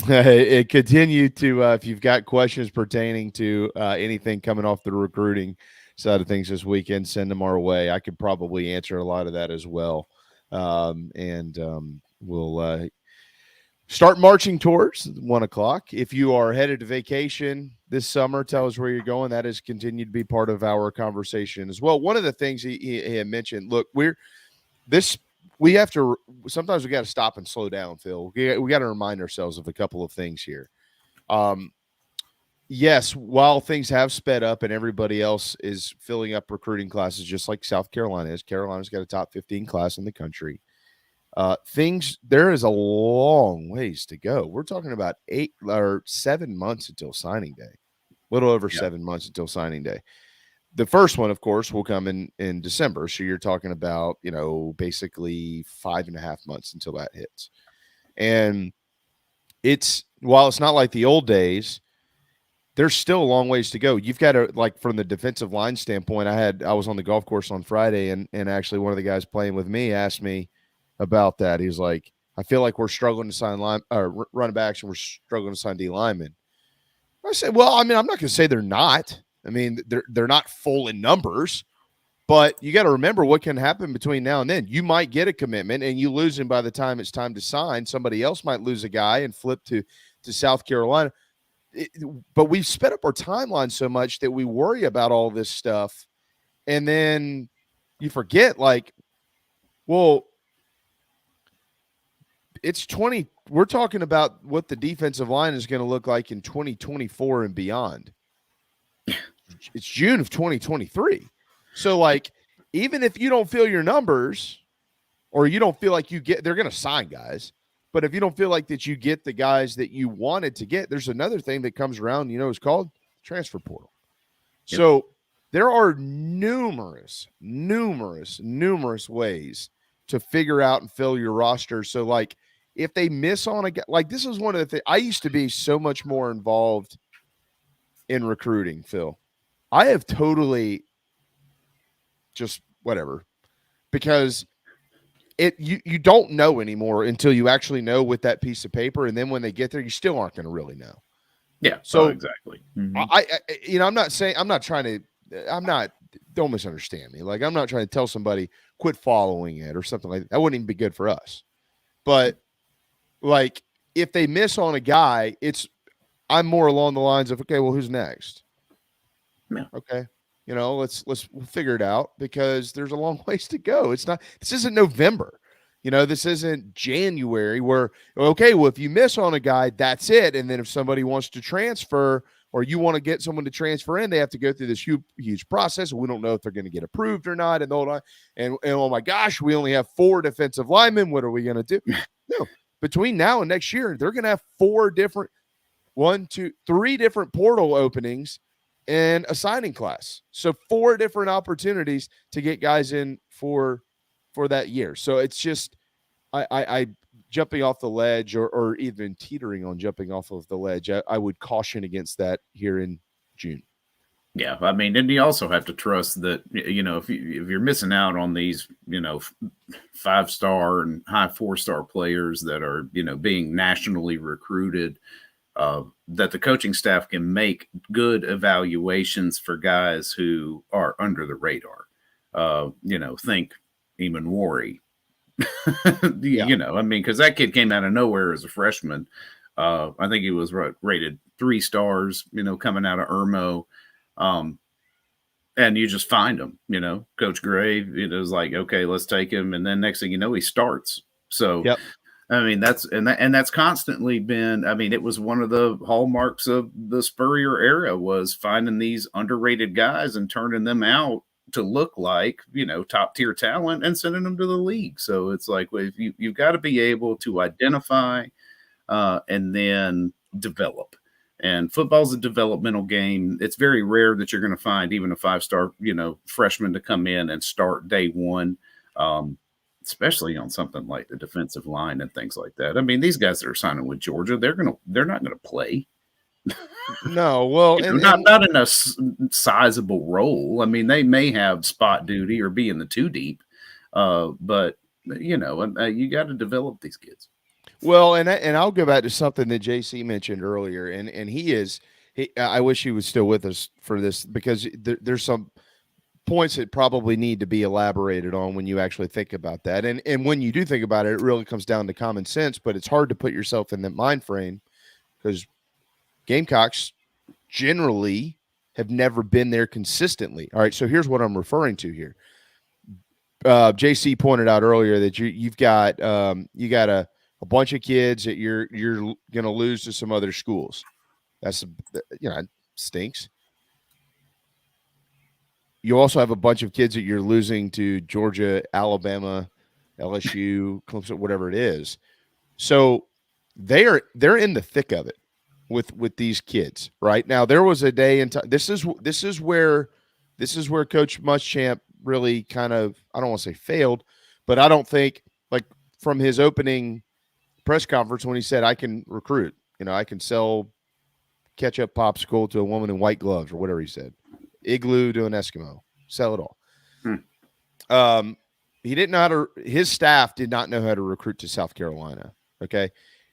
It continued to, if you've got questions pertaining to anything coming off the recruiting side of things this weekend, send them our way. I could probably answer a lot of that as well. We'll start marching towards 1 o'clock. If you are headed to vacation this summer, tell us where you're going. That has continued to be part of our conversation as well. One of the things he had mentioned, look, sometimes we got to stop and slow down, Phil. We got to remind ourselves of a couple of things here. Yes, while things have sped up and everybody else is filling up recruiting classes, just like South Carolina is. Carolina's got a top 15 class in the country. There is a long ways to go. We're talking about 8 or 7 months until signing day, a little over 7 months until signing day. The first one, of course, will come in December. So you're talking about, basically 5.5 months until that hits. And while it's not like the old days, there's still a long ways to go. You've got to, like, from the defensive line standpoint, I was on the golf course on Friday and actually one of the guys playing with me asked me about that. He's like, I feel like we're struggling to sign running backs and we're struggling to sign D linemen. I said, well, I mean, I'm not going to say they're not. I mean, they're not full in numbers, but you got to remember what can happen between now and then. You might get a commitment and you lose him by the time it's time to sign. Somebody else might lose a guy and flip to South Carolina. But we've sped up our timeline so much that we worry about all this stuff. And then you forget, like, well, we're talking about what the defensive line is going to look like in 2024 and beyond. It's June of 2023. So, like, even if you don't feel your numbers or you don't feel like they're going to sign guys, but if you don't feel like that you get the guys that you wanted to get, there's another thing that comes around, it's called transfer portal. Yep. So there are numerous ways to figure out and fill your roster. So, like, if they miss on a guy, like, this is one of the things. I used to be so much more involved in recruiting, Phil. I have totally just whatever, because you don't know anymore until you actually know with that piece of paper, and then when they get there, you still aren't going to really know. Yeah. So exactly. Mm-hmm. Don't misunderstand me. Like, I'm not trying to tell somebody quit following it or something like that. That wouldn't even be good for us. But, like, if they miss on a guy, I'm more along the lines of, okay, well, who's next? Yeah. Okay. Let's figure it out, because there's a long ways to go. This isn't November. This isn't January where, okay, well, if you miss on a guy, that's it. And then if somebody wants to transfer, or you want to get someone to transfer in, they have to go through this huge process. We don't know if they're going to get approved or not. And oh my gosh, we only have 4 defensive linemen. What are we going to do? No, between now and next year, they're going to have 3 different portal openings and a signing class. So 4 different opportunities to get guys in for that year. So it's just, I jumping off the ledge or even teetering on jumping off of the ledge. I would caution against that here in June. Yeah, I mean, and you also have to trust that, if you're missing out on these, 5-star and high 4-star players that are, being nationally recruited, that the coaching staff can make good evaluations for guys who are under the radar. Think Eamon Worry. Because that kid came out of nowhere as a freshman. I think he was rated 3 stars, coming out of Irmo. And you just find him, Coach Gray, it was like, okay, let's take him. And then next thing you know, he starts. So, yep. I mean, that's constantly been, it was one of the hallmarks of the Spurrier era was finding these underrated guys and turning them out to look like, top tier talent and sending them to the league. So it's like, well, you've got to be able to identify and then develop. And football's a developmental game. It's very rare that you're going to find even a 5-star, freshman to come in and start day one, especially on something like the defensive line and things like that. I mean, these guys that are signing with Georgia, they're not going to play. No, well, not in a sizable role. I mean, they may have spot duty or be in the 2 deep, but you got to develop these kids. Well, and I'll go back to something that JC mentioned earlier, and I wish he was still with us for this because there's some points that probably need to be elaborated on when you actually think about that, and when you do think about it, it really comes down to common sense. But it's hard to put yourself in that mind frame because Gamecocks generally have never been there consistently. All right, so here's what I'm referring to here. JC pointed out earlier that you've got a bunch of kids that you're going to lose to some other schools. That's it stinks. You also have a bunch of kids that you're losing to Georgia, Alabama, LSU, Clemson, whatever it is. So they're in the thick of it with these kids right now. There was a day in time. This is where Coach Muschamp really kind of, I don't want to say failed, but I don't think like from his opening press conference when he said, I can recruit, I can sell ketchup popsicle to a woman in white gloves or whatever he said, igloo to an Eskimo, sell it all. He didn't know how to, his staff did not know how to recruit to South Carolina. Okay.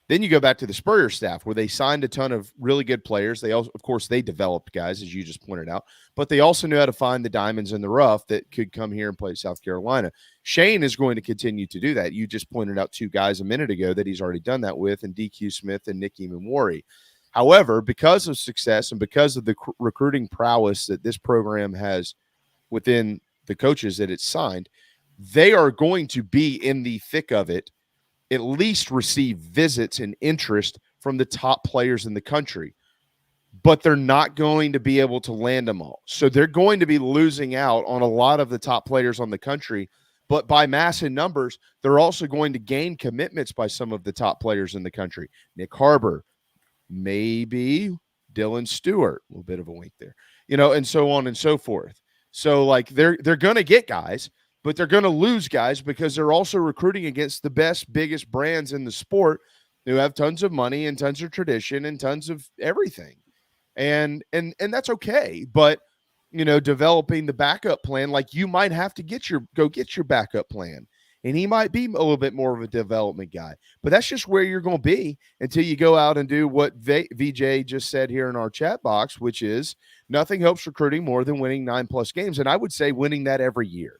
Then you go back to the Spurrier staff where they signed a ton of really good players. They also, of course, they developed guys, as you just pointed out, but they also knew how to find the diamonds in the rough that could come here and play South Carolina. Shane is going to continue to do that. You just pointed out 2 guys a minute ago that he's already done that with, and DQ Smith and Nick Eamon. However, because of success and because of the recruiting prowess that this program has within the coaches that it's signed, they are going to be in the thick of it, at least receive visits and interest from the top players in the country, but they're not going to be able to land them all. So they're going to be losing out on a lot of the top players on the country, but by mass and numbers, they're also going to gain commitments by some of the top players in the country. Nick Harbor, maybe Dylan Stewart, a little bit of a wink there, and so on and so forth. So like they're going to get guys, but they're going to lose guys because they're also recruiting against the best, biggest brands in the sport who have tons of money and tons of tradition and tons of everything. And that's okay. But, developing the backup plan, like you might have to go get your backup plan. And he might be a little bit more of a development guy. But that's just where you're going to be until you go out and do what VJ just said here in our chat box, which is nothing helps recruiting more than winning 9+ games. And I would say winning that every year.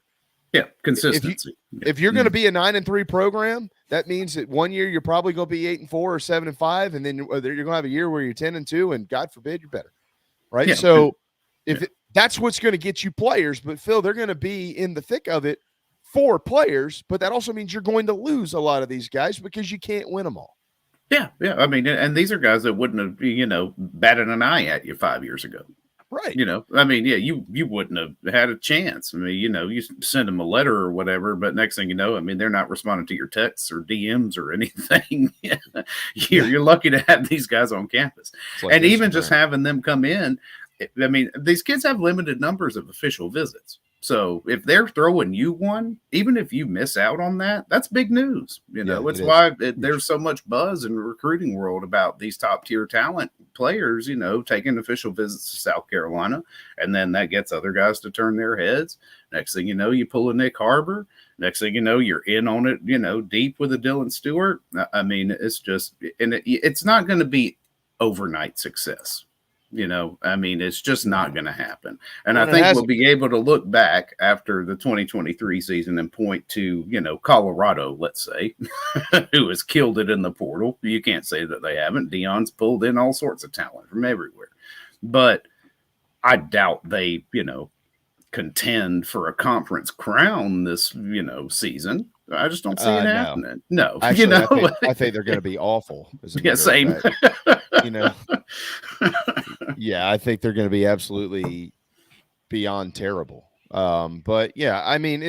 Yeah, consistency. If you're going to be a 9-3 program, that means that one year you're probably going to be 8-4 or 7-5, and then you're going to have a year where you're 10-2, and God forbid you're better, right? Yeah. So that's what's going to get you players, but Phil, they're going to be in the thick of it for players, but that also means you're going to lose a lot of these guys because you can't win them all. Yeah. I mean, and these are guys that wouldn't have, batted an eye at you 5 years ago. Right. I mean, yeah, you wouldn't have had a chance. I mean, you send them a letter or whatever, but next thing you know, I mean, they're not responding to your texts or DMs or anything. You're lucky to have these guys on campus. Like and even just having them come in, I mean, these kids have limited numbers of official visits. So if they're throwing you one, even if you miss out on that, that's big news. It's why there's so much buzz in the recruiting world about these top tier talent players, taking official visits to South Carolina. And then that gets other guys to turn their heads. Next thing you know, you pull a Nick Harbor. Next thing you know, you're in on it, deep with a Dylan Stewart. I mean, it's just, and it's not going to be overnight success. I mean, it's just not going to happen. And I think we'll be able to look back after the 2023 season and point to, Colorado, let's say, who has killed it in the portal. You can't say that they haven't. Deion's pulled in all sorts of talent from everywhere. But I doubt they, contend for a conference crown this, season. I just don't see it happening. No. Actually, I think they're going to be awful. Same. Yeah, I think they're going to be absolutely beyond terrible. But yeah, I mean,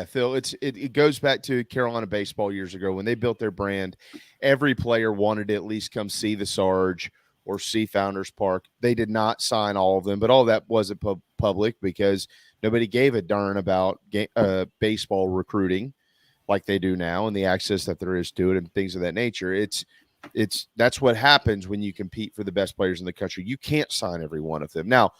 Phil, it goes back to Carolina baseball years ago when they built their brand. Every player wanted to at least come see the Sarge or see Founders Park. They did not sign all of them, but all that wasn't public because nobody gave a darn about baseball recruiting like they do now and the access that there is to it and things of that nature. That's what happens when you compete for the best players in the country. You can't sign every one of them. Now,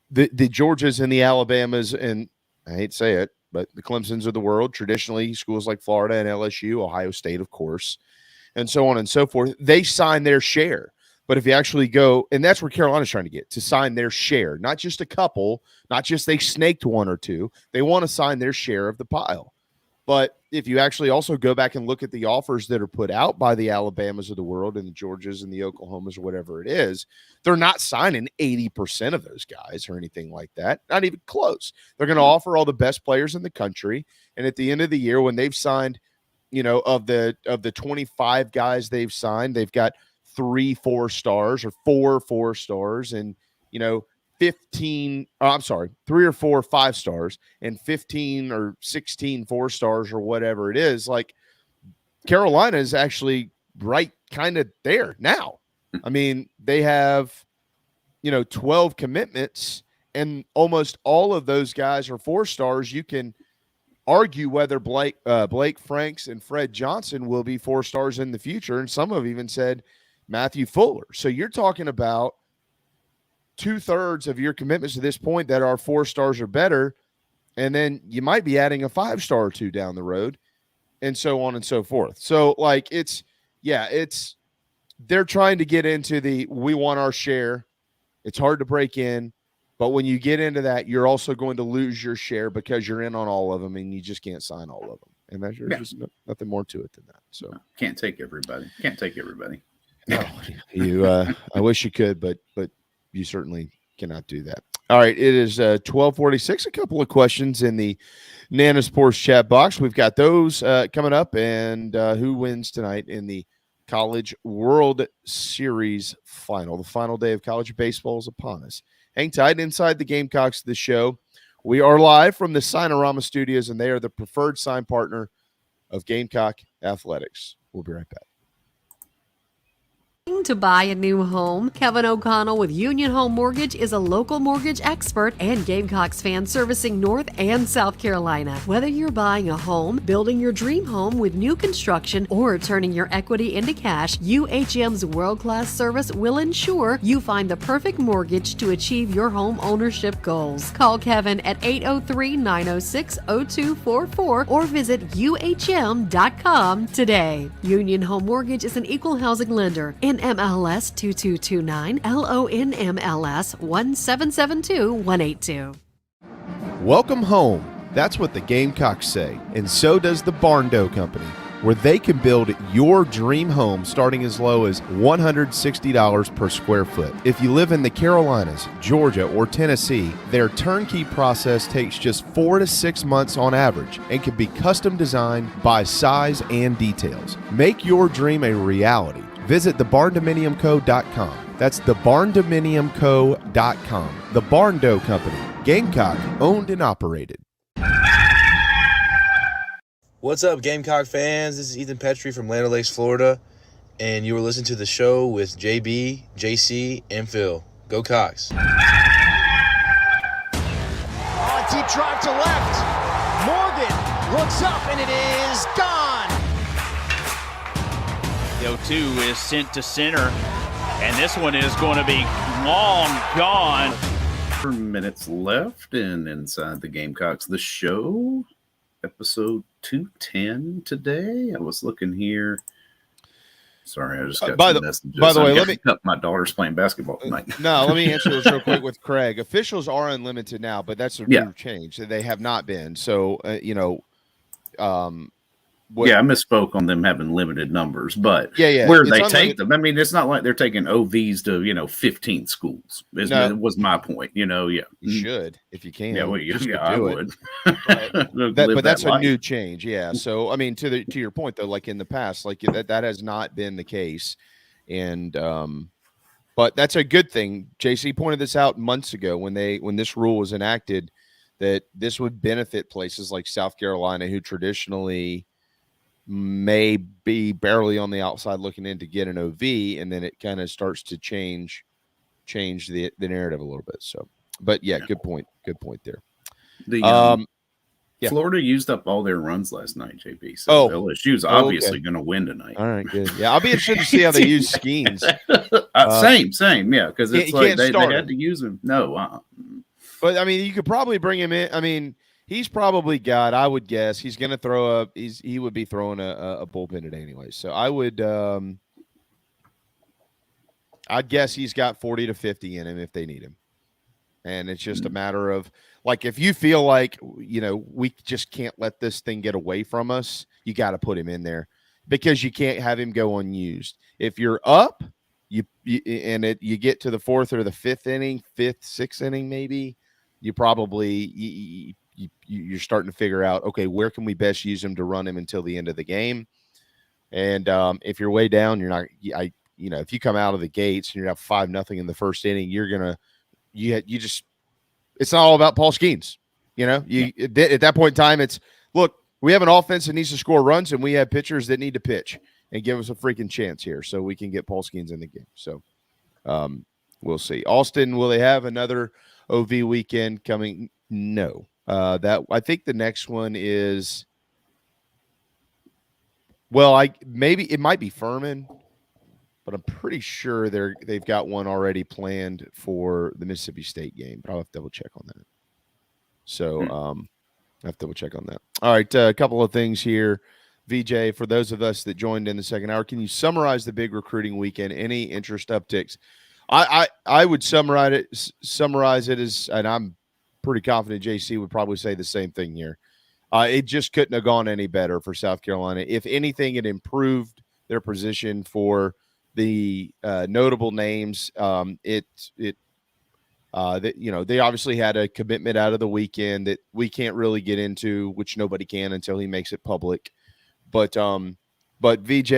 the Georgias and the Alabamas, and I hate to say it, but the Clemsons of the world, traditionally schools like Florida and LSU, Ohio State, of course, and so on and so forth, they sign their share. But if you actually go, and that's where Carolina's trying to get, to sign their share, not just a couple, not just they snaked one or two. They want to sign their share of the pile. But if you actually also go back and look at the offers that are put out by the Alabamas of the world and the Georgias and the Oklahomas or whatever it is, they're not signing 80% of those guys or anything like that. Not even close. They're going to offer all the best players in the country. And at the end of the year, when they've signed, of the 25 guys they've signed, they've got 3 4-stars or 4 4-stars and, 3 or 4 5-stars and 15 or 16 4-stars or whatever it is. Like Carolina is actually right kind of there now. I mean, they have, 12 commitments and almost all of those guys are 4-stars. You can argue whether Blake Franks and Fred Johnson will be 4-stars in the future. And some have even said Matthew Fuller. So you're talking about 2/3 of your commitments to this point that are 4-stars or better. And then you might be adding a 5-star or 2 down the road and so on and so forth. So like, they're trying to get into we want our share. It's hard to break in, but when you get into that, you're also going to lose your share because you're in on all of them and you just can't sign all of them. And there's just nothing more to it than that. So can't take everybody. No, I wish you could, but you certainly cannot do that. All right, it is 12:46. A couple of questions in the Nana Sports chat box. We've got those coming up, and who wins tonight in the College World Series final. The final day of college baseball is upon us. Hang tight. Inside the Gamecocks, the show. We are live from the Signorama Studios, and they are the preferred sign partner of Gamecock Athletics. We'll be right back. To buy a new home, Kevin O'Connell with Union Home Mortgage is a local mortgage expert and Gamecocks fan servicing North and South Carolina. Whether you're buying a home, building your dream home with new construction, or turning your equity into cash, UHM's world-class service will ensure you find the perfect mortgage to achieve your home ownership goals. Call Kevin at 803-906-0244 or visit UHM.com today. Union Home Mortgage is an equal housing lender. MLS 2229, LONMLS 1772182. Welcome home. That's what the Gamecocks say, and so does the Barn Dough Company, where they can build your dream home starting as low as $160 per square foot. If you live in the Carolinas, Georgia, or Tennessee, their turnkey process takes just 4 to 6 months on average and can be custom designed by size and details. Make your dream a reality visit thebarndominiumco.com. That's thebarndominiumco.com. The Barn Dough Company, Gamecock, owned and operated. What's up, Gamecock fans? This is Ethan Petrie from Land O'Lakes, Florida, and you were listening to the show with JB, JC, and Phil. Go Cox. Oh, deep drive to left. Morgan looks up, and it is gone. The 0-2 is sent to center, and this one is going to be long gone. 4 minutes left, and inside the Gamecocks, the show, episode 210 today. I was looking here. Sorry, I just got by some the messages. by the way, let me. My daughter's playing basketball tonight. No, let me answer this real quick with Craig. Officials are unlimited now, but that's a new change. They have not been. So I misspoke on them having limited numbers, but where they take them. I mean, it's not like they're taking OVs to 15 schools. It was my point. You should if you can. Yeah, well, I would. But that's a new change. Yeah. So I mean, to your point though, like in the past, like that has not been the case, and but that's a good thing. JC pointed this out months ago when this rule was enacted, that this would benefit places like South Carolina, who traditionally may be barely on the outside looking in to get an OV, and then it kind of starts to change the narrative a little bit. So, but good point there. Florida used up all their runs last night, JP. So LSU's obviously going to win tonight. All right, good. Yeah, I'll be interested to see how they use Skeens. Same, yeah, because it's like they had to use him. No, but I mean, you could probably bring him in. I mean, he's probably got, I would guess, he's going to throw up. He would be throwing a bullpen today anyway. So I would, I'd guess he's got 40 to 50 in him if they need him. And it's just a matter of, like, if you feel like, we just can't let this thing get away from us, you got to put him in there because you can't have him go unused. If you're up, you get to the fourth or the fifth, sixth inning, maybe, you probably, you're starting to figure out, okay, where can we best use him to run him until the end of the game? And if you're way down, you're not, if you come out of the gates and you're up 5-0 in the first inning, you're going to, it's not all about Paul Skeens. At that point in time, it's, look, we have an offense that needs to score runs, and we have pitchers that need to pitch and give us a freaking chance here so we can get Paul Skeens in the game. So we'll see. Austin, will they have another OV weekend coming? No. I think the next one is, maybe it might be Furman, but I'm pretty sure they've got one already planned for the Mississippi State game. But I'll have to double check on that. So I have to double check on that. All right, a couple of things here. VJ, for those of us that joined in the second hour, can you summarize the big recruiting weekend? Any interest upticks? I would summarize it as, and I'm pretty confident JC would probably say the same thing here. It just couldn't have gone any better for South Carolina. If anything, it improved their position for the notable names. They obviously had a commitment out of the weekend that we can't really get into, which nobody can until he makes it public. But VJ,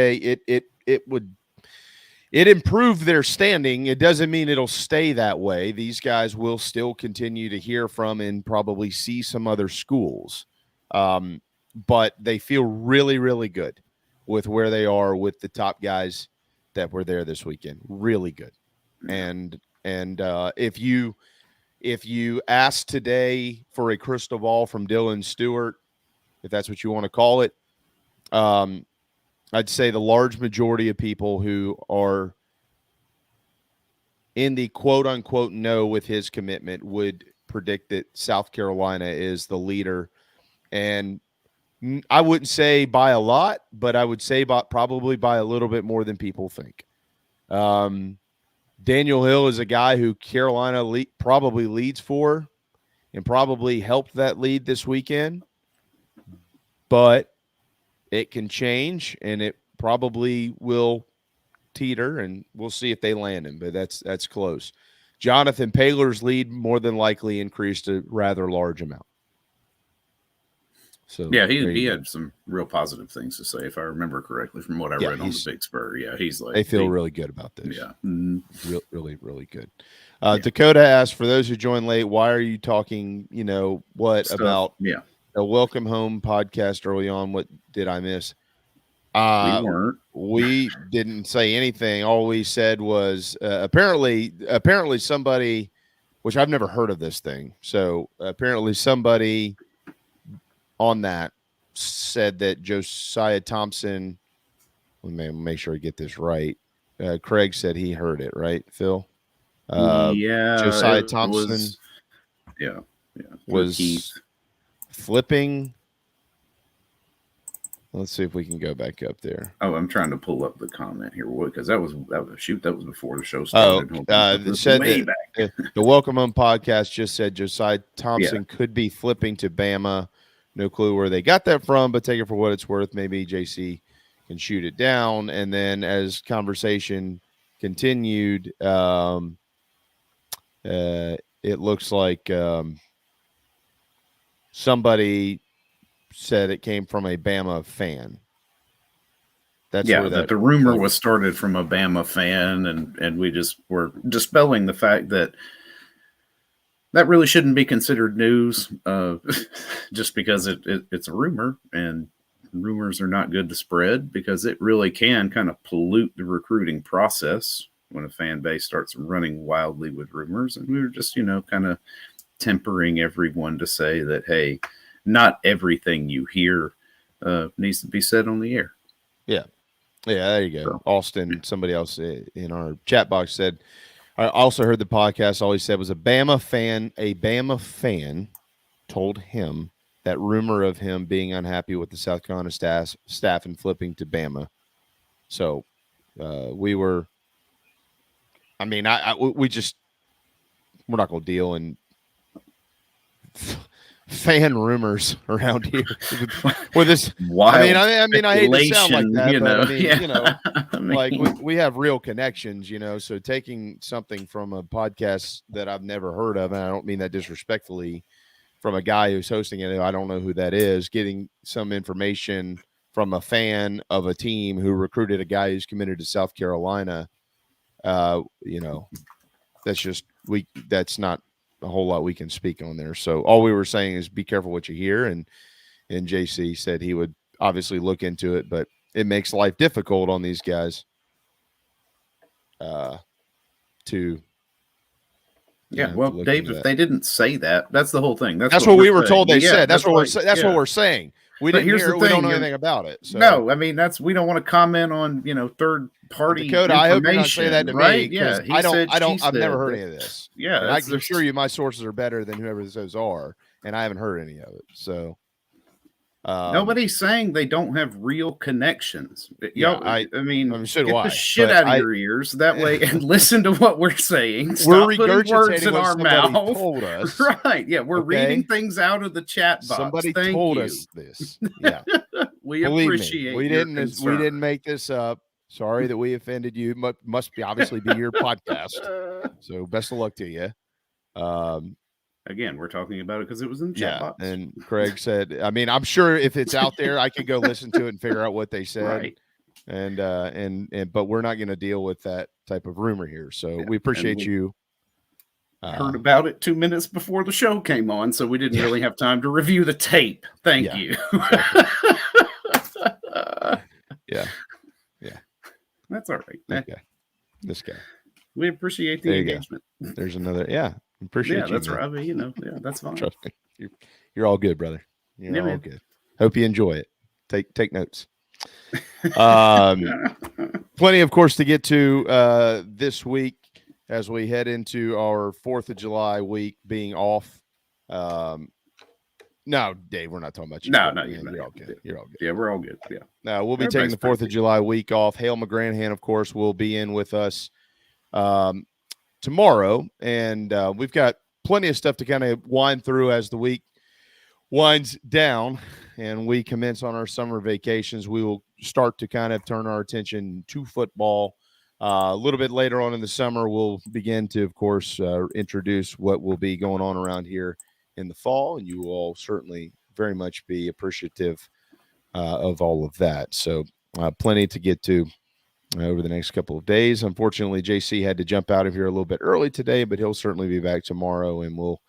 it improved their standing. It doesn't mean it'll stay that way. These guys will still continue to hear from and probably see some other schools. But they feel really, really good with where they are with the top guys that were there this weekend. Really good. And if you ask today for a crystal ball from Dylan Stewart, if that's what you want to call it, I'd say the large majority of people who are in the quote unquote no with his commitment would predict that South Carolina is the leader. And I wouldn't say by a lot, but I would say probably by a little bit more than people think. Daniel Hill is a guy who Carolina probably leads for and probably helped that lead this weekend, but it can change and it probably will teeter, and we'll see if they land him, but that's close. Jonathan Paler's lead more than likely increased a rather large amount. So yeah, he had some real positive things to say, if I remember correctly, from what I read on the Big Spur. Yeah, he's like, they feel really good about this. Yeah, really, really good. Dakota asked, for those who joined late, why are you talking? Stuff. About a Welcome Home podcast early on? What did I miss? We weren't. We didn't say anything. All we said was apparently somebody, which I've never heard of this thing. So apparently somebody on that said that Josiah Thompson, let me make sure I get this right. Craig said he heard it, right, Phil? Josiah Thompson was flipping. Let's see if we can go back up there. Oh, I'm trying to pull up the comment here because that was before the show started. Said that the Welcome Home podcast just said Josiah Thompson could be flipping to Bama. No clue where they got that from, but take it for what it's worth. Maybe JC can shoot it down. And then as conversation continued, it looks like somebody said it came from a Bama fan. That's where that the rumor was started from a Bama fan, and we just were dispelling the fact that really shouldn't be considered news, just because it's a rumor, and rumors are not good to spread because it really can kind of pollute the recruiting process when a fan base starts running wildly with rumors. And we were just, kind of tempering everyone to say that, hey, not everything you hear needs to be said on the air. Yeah, there you go. So, Austin, somebody else in our chat box said, I also heard the podcast. All he said was a Bama fan told him that rumor of him being unhappy with the South Carolina staff and flipping to Bama. So we were, we're not going to deal in fan rumers around here with this wild. I hate to sound like that, but we have real connections, so taking something from a podcast that I've never heard of, and I don't mean that disrespectfully, from a guy who's hosting it, I don't know who that is, getting some information from a fan of a team who recruited a guy who's committed to South Carolina. That's not a whole lot we can speak on there. So all we were saying is be careful what you hear. And JC said he would obviously look into it, but it makes life difficult on these guys to. Yeah, well, Dave, if they didn't say that, that's the whole thing. That's what we were told they said. That's what we're saying. We didn't hear. We don't know anything about it. So. No, we don't want to comment on third party. Dakota, I hope you're not saying that to me. Yeah, I've never heard any of this. Yeah, and I can assure you, my sources are better than whoever those are, and I haven't heard any of it. So nobody's saying they don't have real connections. Yeah, get the shit out of your ears that way and listen to what we're saying. Stop putting words in our mouth. Told us. Right? Yeah, we're reading things out of the chat box. Somebody told us this. Yeah, we appreciate. We didn't make this up. Sorry that we offended you. Must be obviously be your podcast. So best of luck to you. Again, we're talking about it because it was in the chat box. And Craig said, I'm sure if it's out there, I could go listen to it and figure out what they said. Right. And but we're not going to deal with that type of rumor here. So we appreciate you. Heard about it 2 minutes before the show came on, so we didn't really have time to review the tape. Thank you. Yeah. That's all right. Okay. This guy. We appreciate the engagement. There's another. Yeah. Appreciate you. That's right. That's fine. Trust me. You're all good, brother. You're all good. Hope you enjoy it. Take notes. Plenty, of course, to get to this week as we head into our 4th of July week being off. No, Dave, we're not talking about you. No, you're all good. You're all good. Yeah, we're all good. Yeah. No, we'll be taking the 4th of July week off. Hale McGranahan, of course, will be in with us tomorrow, and we've got plenty of stuff to kind of wind through as the week winds down and we commence on our summer vacations. We will start to kind of turn our attention to football. A little bit later on in the summer, we'll begin to, of course, introduce what will be going on around here in the fall, and you will certainly very much be appreciative of all of that. So plenty to get to over the next couple of days. Unfortunately, JC had to jump out of here a little bit early today, but he'll certainly be back tomorrow, and we'll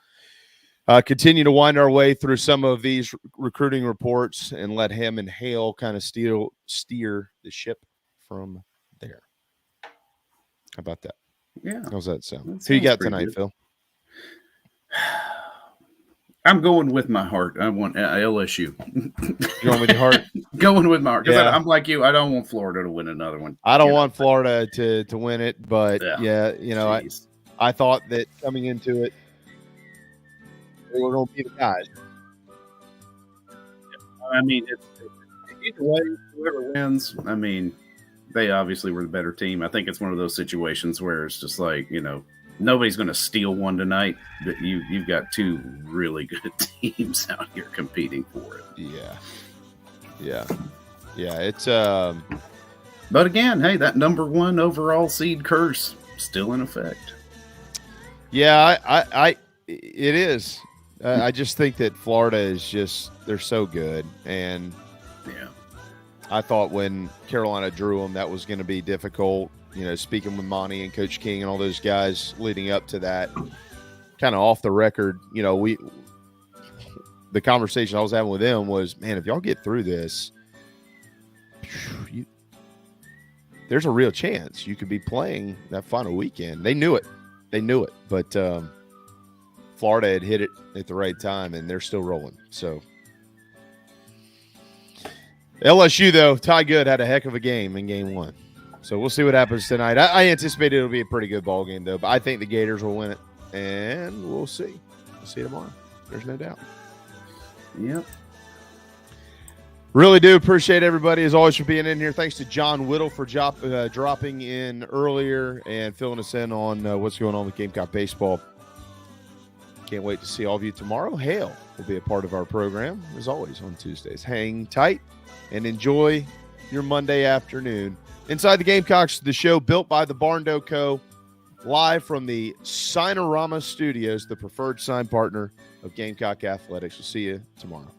continue to wind our way through some of these recruiting reports and let him and Hale kind of steer the ship from there. How about that? Yeah. How's that sound? That Who you sounds got pretty tonight, good. Phil? I'm going with my heart. I want LSU. You going with your heart? Going with my heart. Because Yeah. I'm like you. I don't want Florida to win another one. I don't want Florida to win it, but Yeah. I thought that coming into it, they were going to be the guys. I mean, it's either way, whoever wins, I mean, they obviously were the better team. I think it's one of those situations where it's just like, nobody's going to steal one tonight, but you've got two really good teams out here competing for it. Yeah. It's But again, hey, that number one overall seed curse still in effect. Yeah, it is. I just think that Florida is they're so good, and I thought when Carolina drew them, that was going to be difficult. Speaking with Monty and Coach King and all those guys leading up to that, kind of off the record, the conversation I was having with them was, man, if y'all get through this, there's a real chance you could be playing that final weekend. They knew it, but Florida had hit it at the right time, and they're still rolling. So LSU, though, Ty Good had a heck of a game in game one. So we'll see what happens tonight. I anticipate it'll be a pretty good ball game, though. But I think the Gators will win it, and we'll see. We'll see tomorrow. There's no doubt. Yep. Really do appreciate everybody, as always, for being in here. Thanks to John Whittle for dropping in earlier and filling us in on what's going on with Gamecock baseball. Can't wait to see all of you tomorrow. Hale will be a part of our program, as always, on Tuesdays. Hang tight and enjoy your Monday afternoon. Inside the Gamecocks, the show built by the Barn Dough Co., live from the Signorama Studios, the preferred sign partner of Gamecock Athletics. We'll see you tomorrow.